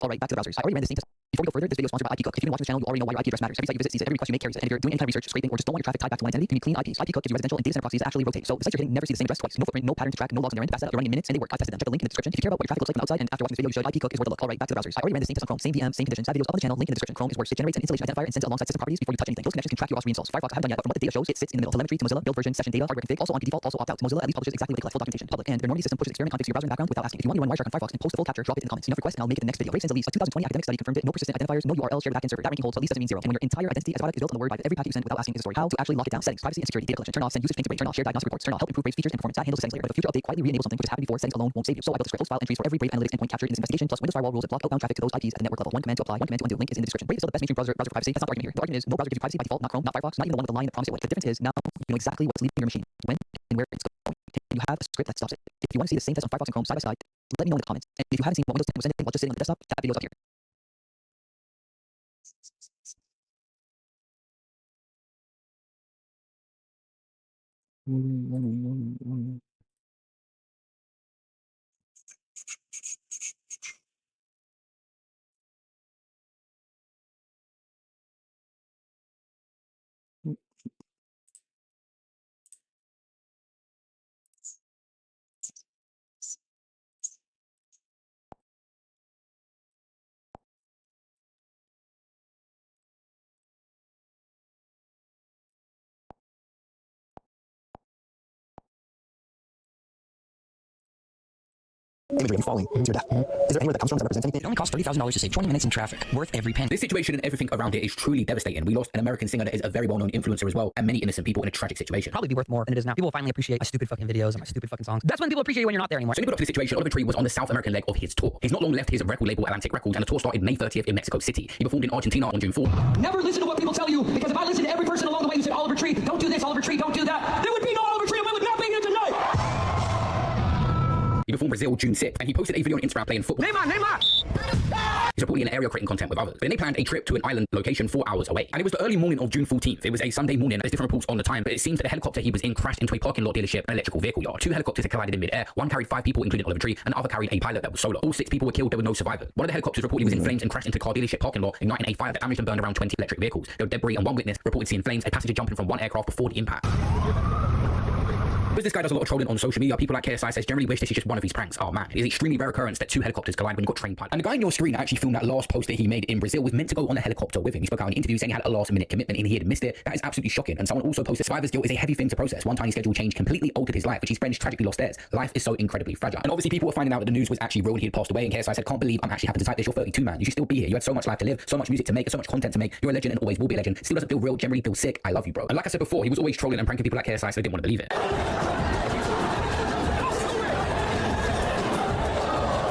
all right, back to the browsers. I already ran this same test. Before we go further, this video is sponsored by IPCook. If you've been watching this channel, you already know why your IP address matters. Every site you visit sees it. Every request you make carries it. And if you're doing any kind of research, scraping, or just don't want your traffic tied back to one identity, you need clean IPs. IPCook gives you residential and data center proxies that actually rotate. So the sites you're hitting never see the same address twice. No footprint, no pattern to track, no logs on their end. Fast setup, you're running in minutes, and they work. I've tested them. Check the link in the description. If you care about what your traffic looks like from outside, and after watching this video, you should. IPCook is worth a look. All right, back to the browsers. I already ran this same test on Chrome. Same VM, same conditions. Add videos up on the channel. Link in the description. Chrome is worse. It generates an installation identifier and sends it alongside system properties before you touch anything. Those connections can track your OS reinstalls. Firefox, I haven't done yet, but from what the data shows, it sits in the middle. Telemetry to Mozilla, build version, session data, hardware config, also on default, also opt out. Mozilla at least publishes exactly what they collect. Full documentation, public, and their normally system pushes experiment configs to your browser in the background without asking. If you want to run Wireshark on Firefox and post a full capture, drop it in the comments. Enough requests, and I'll make it the next video. Brave sends a lease. A 2020 academic study confirmed it. No persistent identifiers, no URL shared with backend server. That ranking holds, but least doesn't mean zero. And when your entire identity as a product is built on the word private, every packet you send without asking is a story. How to actually lock it down? Settings, privacy and security, data collection. Turn off, send users paint to break. Turn off, share diagnostic reports. Turn off, help improve Brave's features and performance. That handles the settings layer. But if a future update quietly re-enables something which has happened before, settings alone won't save you. So I built a script, host file entries for every Brave analytics endpoint captured in this investigation, plus Windows firewall rules that block outbound traffic to those IPs at the network level. One command to apply, one command to undo. Link is in the description. Brave is still the best mainstream browser for privacy. That's not the argument here. The argument is no browser gives you privacy by default, not Chrome, not Firefox, not even the one with the line that promised it would. The difference is now you know exactly what's leaving your machine, when and where it's going. And you have a script that stops it. If you want to see the same test on Firefox and Chrome side by side, let me know in the comments. And if you haven't seen what Windows 10 was sending while just sitting on the desktop, that video's up here. Imagery and falling to your death. Is there anywhere that comes from that represents anything? It only costs $30,000 to save 20 minutes in traffic, worth every penny. This situation and everything around it is truly devastating. We lost an American singer that is a very well-known influencer as well, and many innocent people in a tragic situation. Probably be worth more than it is now. People will finally appreciate my stupid fucking videos and my stupid fucking songs. That's when people appreciate you when you're not there anymore. So in the build up to this situation, Oliver Tree was on the South American leg of his tour. He's not long left his record label Atlantic Records, and the tour started May 30th in Mexico City. He performed in Argentina on June 4th. Never listen to what people tell you, because if I listened to every person along the way who said, Oliver Tree, don't do this, Oliver Tree, don't do that, there would be no Oliver Tree and we would not be here tonight. He performed Brazil June 6th, and he posted a video on Instagram playing football. Neymar! He's reportedly in an area creating content with others. Then they planned a trip to an island location 4 hours away. And it was the early morning of June 14th. It was a Sunday morning. There's different reports on the time, but it seems that the helicopter he was in crashed into a parking lot dealership and electrical vehicle yard. 2 helicopters had collided in mid-air. One carried 5 people, including Oliver Tree, and the other carried a pilot that was solo. All 6 people were killed. There were no survivors. One of the helicopters reportedly was in flames and crashed into a car dealership parking lot, igniting a fire that damaged and burned around 20 electric vehicles. There were debris, and one witness reported seeing flames, a passenger jumping from one aircraft before the impact. Because this guy does a lot of trolling on social media, people like KSI says generally wish this is just one of his pranks. Oh man, it's an extremely rare occurrence that 2 helicopters collide when you've got trained pilots. And the guy on your screen actually filmed that last post that he made in Brazil was meant to go on the helicopter with him. He spoke out in an interview saying he had a last-minute commitment and he had missed it. That is absolutely shocking. And someone also posted survivor's guilt is a heavy thing to process. One tiny schedule change completely altered his life, which his friends tragically lost theirs. Life is so incredibly fragile. And obviously people were finding out that the news was actually real and he had passed away. And KSI said, can't believe I'm actually having to type this. You're 32, man. You should still be here. You had so much life to live, so much music to make, so much content to make. You're a legend and always will be a legend. Still doesn't feel real, generally feels sick. I love you, bro. And like I said before, he was always trolling and pranking people like KSI, so they didn't want to believe it.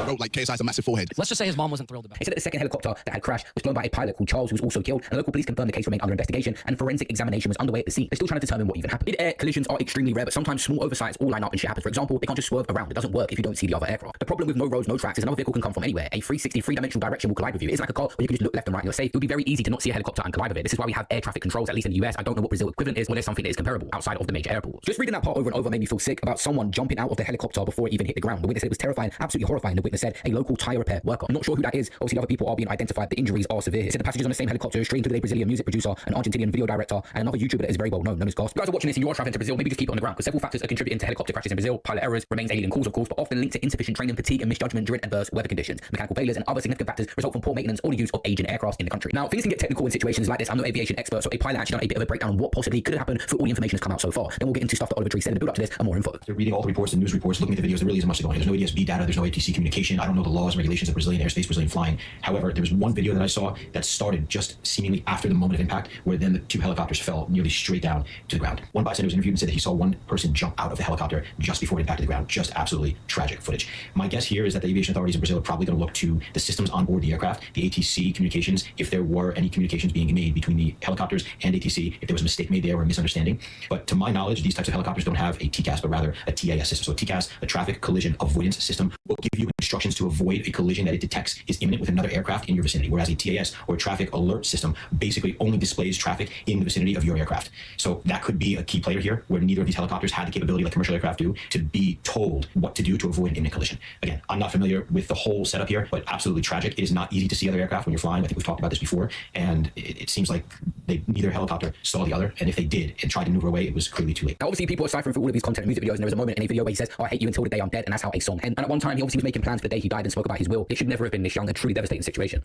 Bro, like KSI's a massive forehead. Let's just say his mom wasn't thrilled about it. He said that the second helicopter that had crashed was flown by a pilot called Charles, who was also killed, and local police confirmed the case remained under investigation, and forensic examination was underway at the scene. They're still trying to determine what even happened. Mid-air collisions are extremely rare, but sometimes small oversights all line up and shit happens. For example, they can't just swerve around. It doesn't work if you don't see the other aircraft. The problem with no roads, no tracks is another vehicle can come from anywhere. A 360 three-dimensional direction will collide with you. It's like a car where you can just look left and right and you're safe. It would be very easy to not see a helicopter and collide with it. This is why we have air traffic controls, at least in the US. I don't know what Brazil equivalent is, or there's something that is comparable outside of the major airports. Just reading that part over and over made me feel sick about someone jumping out of the helicopter before it even hit the ground. The witness said it was terrifying, absolutely horrifying. The witness said a local tire repair worker. I'm not sure who that is. Obviously, other people are being identified. The injuries are severe. It said the passengers on the same helicopter streamed to a Brazilian music producer, an Argentinian video director, and another YouTuber that is very well known as Gus. If you guys are watching this and you are traveling to Brazil, maybe just keep it on the ground, because several factors are contributing to helicopter crashes in Brazil. Pilot errors remains a leading cause, of course, but often linked to insufficient training, fatigue, and misjudgment during adverse weather conditions. Mechanical failures and other significant factors result from poor maintenance or the use of aging aircraft in the country. Now, things can get technical in situations like this. I'm no aviation expert, so a pilot actually done a bit of a breakdown on what possibly could have happened for all the information that's come out so far. Then we'll get into stuff that Oliver Tree said in the build up to this and more info. They're reading all the reports and news reports, looking at the videos. There really isn't much to go on. There's no ADS-B data. There's no ATC communication. aviation. I don't know the laws and regulations of Brazilian airspace, Brazilian flying. However, there was one video that I saw that started just seemingly after the moment of impact, where then the two helicopters fell nearly straight down to the ground. One bystander was interviewed and said that he saw one person jump out of the helicopter just before it impacted the ground. Just absolutely tragic footage. My guess here is that the aviation authorities in Brazil are probably going to look to the systems on board the aircraft, the ATC communications, if there were any communications being made between the helicopters and ATC, if there was a mistake made there or a misunderstanding. But to my knowledge, these types of helicopters don't have a TCAS, but rather a TAS system. So a TCAS, a traffic collision avoidance system, will give you instructions to avoid a collision that it detects is imminent with another aircraft in your vicinity, whereas a TAS, or a traffic alert system, basically only displays traffic in the vicinity of your aircraft. So that could be a key player here, where neither of these helicopters had the capability like commercial aircraft do to be told what to do to avoid an imminent collision. Again, I'm not familiar with the whole setup here, but absolutely tragic. It is not easy to see other aircraft when you're flying. I think we've talked about this before, and it seems like neither helicopter saw the other, and if they did and tried to maneuver away, it was clearly too late. Now, obviously, people are ciphering through all of his content and music videos, and there was a moment in a video where he says, "Oh, I hate you until the day I'm dead," and that's how a song ends. And at one time, he obviously was making plans for the day he died and spoke about his will. It should never have been this young and truly devastating situation.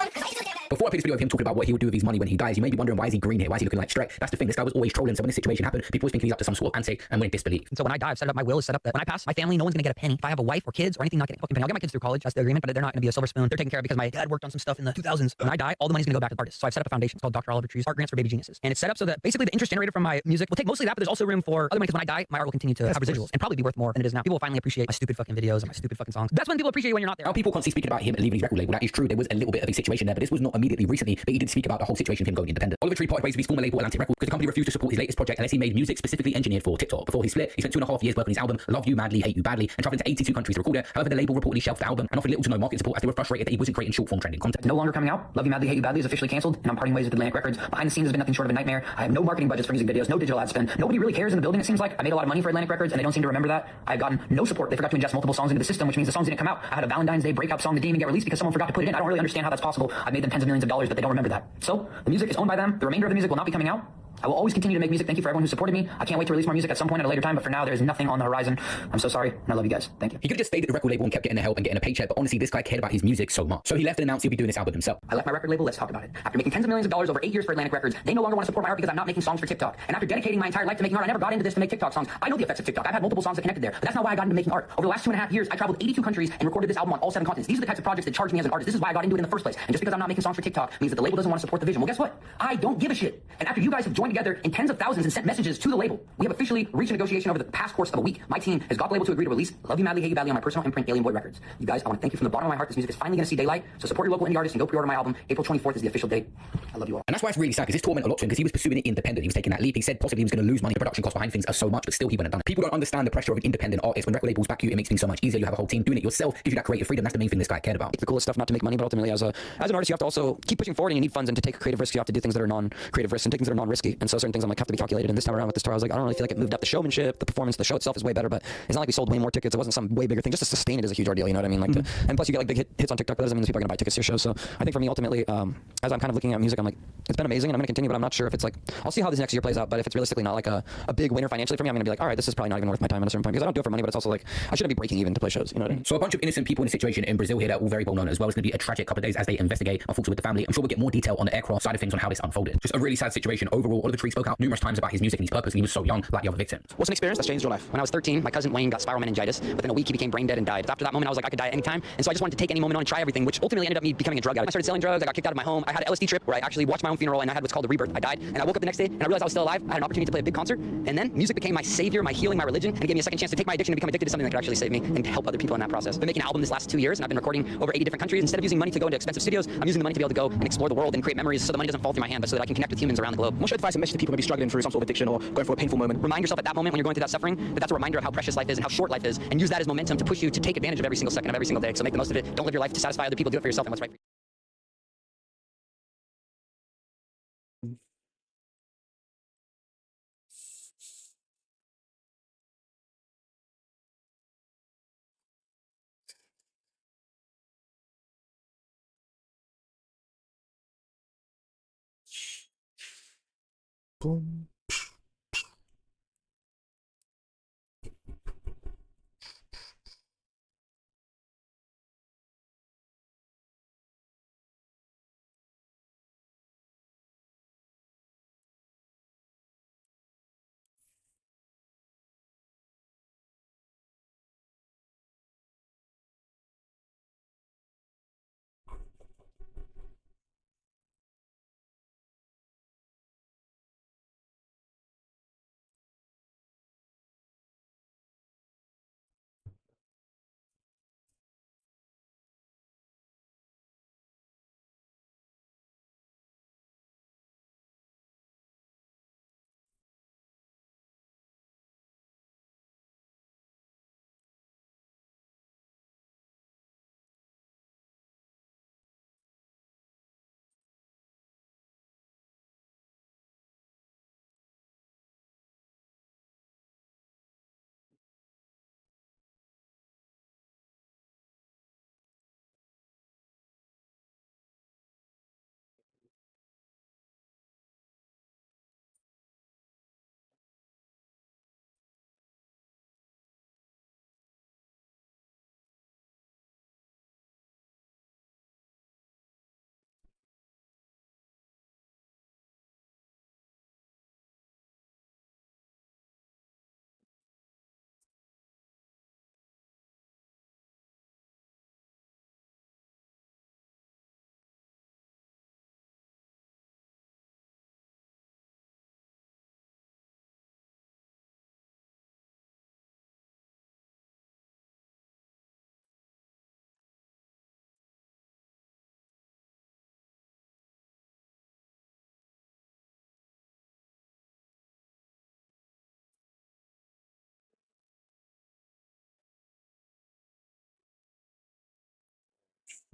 Before I play this video of him talking about what he would do with his money when he dies, you may be wondering, why is he green here? Why is he looking like Shrek? That's the thing. This guy was always trolling. So when this situation happened, people always thinking he's up to some sort of antic and went in disbelief. And so when I die, I've set up my will is set up that when I pass, my family, no one's gonna get a penny. If I have a wife or kids or anything, not getting a fucking penny. I'll get my kids through college. That's the agreement, but they're not gonna be a silver spoon. They're taken care of because my dad worked on some stuff in the 2000s. When I die, all the money's gonna go back to the artists. So I've set up a foundation. It's called Dr. Oliver Tree's Art Grants for Baby Geniuses. And it's set up so that basically the interest generated from my music will take mostly that, but there's also room for other money, because when I die, my art will continue to have residuals and probably be worth more than it is now. People will finally appreciate my stupid fucking videos and my stupid fucking songs. That's when people appreciate you when you're not there. Now, people constantly speaking about him leaving his record label. That is true. There was a little bit of a situation there, but this was not immediately recently. But he did speak about the whole situation of him going independent. Oliver Tree parted ways with his former label Atlantic Records because the company refused to support his latest project unless he made music specifically engineered for TikTok. Before he split, he spent 2.5 years working on his album Love You Madly, Hate You Badly, and traveling to 82 countries to record it. However, the label reportedly shelved the album and offered little to no market support as they were frustrated that he wasn't creating short form trending content. No longer coming out. Love You Madly, Hate You Badly is officially canceled, and I'm parting ways with Atlantic Records. Behind the scenes has been nothing short of a nightmare. I have no marketing budgets for music videos, no digital ad spend. Nobody really cares in the building, it seems like. I made a lot of money for Atlantic Records, and they don't seem to remember that. I had gotten no support. They forgot to ingest multiple songs into the system, which means the songs didn't come out. I had a Valentine's Day breakout song that didn't even get released because someone forgot to put it in. I don't really understand how that's possible. I made them tens of millions of dollars, but they don't remember that. So, the music is owned by them. The remainder of the music will not be coming out. I will always continue to make music. Thank you for everyone who supported me. I can't wait to release more music at some point at a later time, but for now, there's nothing on the horizon. I'm so sorry, and I love you guys. Thank you. He could have just stayed at the record label and kept getting the help and getting a paycheck, but honestly, this guy cared about his music so much. So he left and announced he'll be doing this album himself. I left my record label, let's talk about it. After making tens of millions of dollars over 8 years for Atlantic Records, they no longer want to support my art because I'm not making songs for TikTok. And after dedicating my entire life to making art, I never got into this to make TikTok songs. I know the effects of TikTok. I've had multiple songs that connected there, but that's not why I got into making art. Over the last 2.5 years, I traveled 82 countries and recorded this album on all 7 continents. These are the types of projects that charge me as an artist. This is why I got into it in the first place. And just because I'm not making songs for TikTok means that the label doesn't want to support the vision. Well, guess what? I don't give a shit. And after you guys have joined together in tens of thousands and sent messages to the label, we have officially reached a negotiation over the past course of a week. My team has got the label to agree to release Love You Madly, Hate You Badly on my personal imprint, Alien Boy Records. You guys, I want to thank you from the bottom of my heart. This music is finally going to see daylight. So support your local indie artists and go pre-order my album. April 24th is the official date. I love you all. And that's why it's really sad, because this torment a lot to him, because he was pursuing it independent. He was taking that leap. He said possibly he was going to lose money. The production costs behind things are so much, but still he wouldn't have done it. People don't understand the pressure of an independent artist. When record labels back you, it makes things so much easier. You have a whole team doing it yourself. Gives you that creative freedom. That's the main thing this guy cared about. It's the coolest stuff not to make money, but ultimately as an artist, you have to also keep pushing forward, and you need funds, and to take creative risks, you have to do things that are non-creative risks and things that are non-risky. And so certain things I'm like have to be calculated. And this time around with this tour, I was like, I don't really feel like it moved up the showmanship, the performance, the show itself is way better, but it's not like we sold way more tickets. It wasn't some way bigger thing. Just to sustain it is a huge ordeal, you know what I mean? Like, and plus you get like big hits on TikTok, but that doesn't mean that people are gonna buy tickets to your show. So I think for me, ultimately, as I'm kind of looking at music, I'm like, it's been amazing and I'm gonna continue, but I'm not sure if it's like, I'll see how this next year plays out. But if it's realistically not like a big winner financially for me, I'm gonna be like, all right, this is probably not even worth my time at a certain point, because I don't do it for money, but it's also like I shouldn't be breaking even to play shows, you know what I mean? So a bunch of innocent people in a situation in Brazil here that are all very well known as well. It's going to be a tragic couple of days as they investigate, unfortunately, with the family. I'm sure we'll get more detail on the aircraft side of things on how this unfolded. Just a really sad situation overall. Oliver Tree spoke out numerous times about his music and his purpose, and he was so young, like the other victims. What's an experience that's changed your life? When I was 13, my cousin Wayne got spiral meningitis. Within a week, he became brain dead and died. After that moment, I was like, I could die at any time, and so I just wanted to take any moment on and try everything, which ultimately ended up me becoming a drug addict. I started selling drugs. I got kicked out of my home. I had an LSD trip where I actually watched my own funeral, and I had what's called a rebirth. I died, and I woke up the next day, and I realized I was still alive. I had an opportunity to play a big concert, and then music became my savior, my healing, my religion, and it gave me a second chance to take my addiction and become addicted to something that could actually save me and help other people in that process. I've been making an album this last 2 years, and I've been recording over 80 different countries. Instead of using money to go into expensive studios, I'm using the money to be able to go and explore the world and create memories, so the money doesn't fall through my hand, but so that I can connect with humans around the globe. What's your advice and message to people maybe struggling through some sort of addiction or going through a painful moment? Remind yourself at that moment when you're going through that suffering that that's a reminder of how precious life is and how short life is, and use that as momentum to push you to take advantage of every single second of every single day. So make the most of it. Don't live your life to satisfy other people. Do it for yourself and what's right for you. Boom.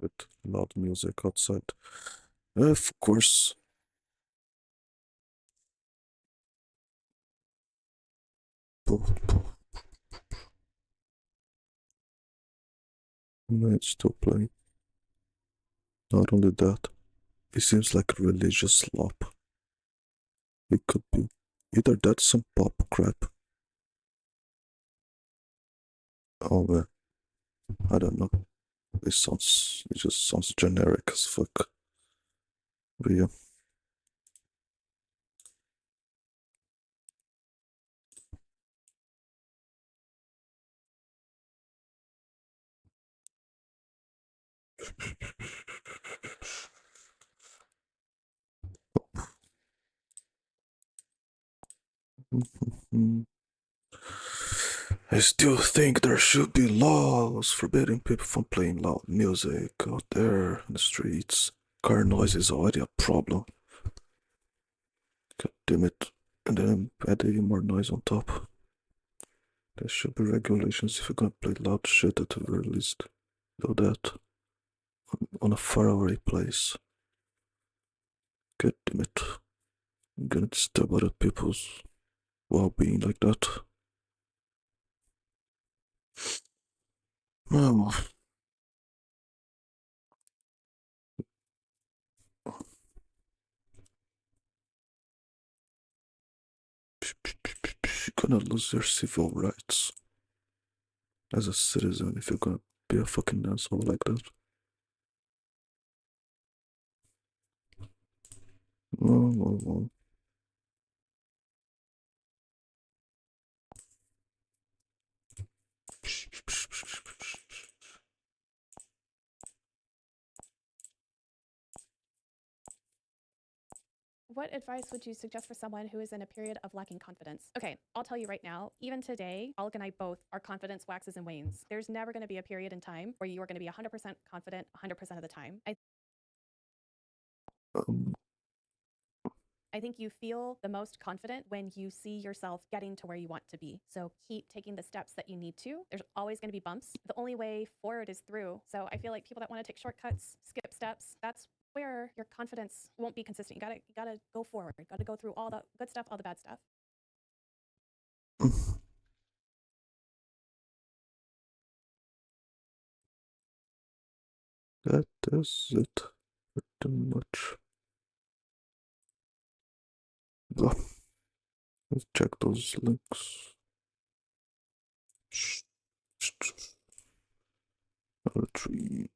with loud music outside. Of course. No, it's still playing. Not only that, it seems like a religious slop. It could be either that some pop crap. Oh man, I don't know. It just sounds generic as fuck. But yeah. I still think there should be laws forbidding people from playing loud music out there in the streets. Car noise is already a problem. God damn it. And then adding more noise on top. There should be regulations if you're gonna play loud shit at the very least. Do that on a faraway place. God damn it. I'm gonna disturb other people's well-being like that. Oh. You're gonna lose your civil rights as a citizen if you're gonna be a fucking asshole like that. Oh. What advice would you suggest for someone who is in a period of lacking confidence? Okay, I'll tell you right now, even today, Alec and I both, our confidence waxes and wanes. There's never going to be a period in time where you are going to be 100% confident 100% of the time. I think you feel the most confident when you see yourself getting to where you want to be. So keep taking the steps that you need to. There's always going to be bumps. The only way forward is through. So I feel like people that want to take shortcuts, skip steps, that's where your confidence won't be consistent. You gotta go forward. You gotta go through all the good stuff, all the bad stuff. That is it. Pretty much. Let's check those links. Retreat.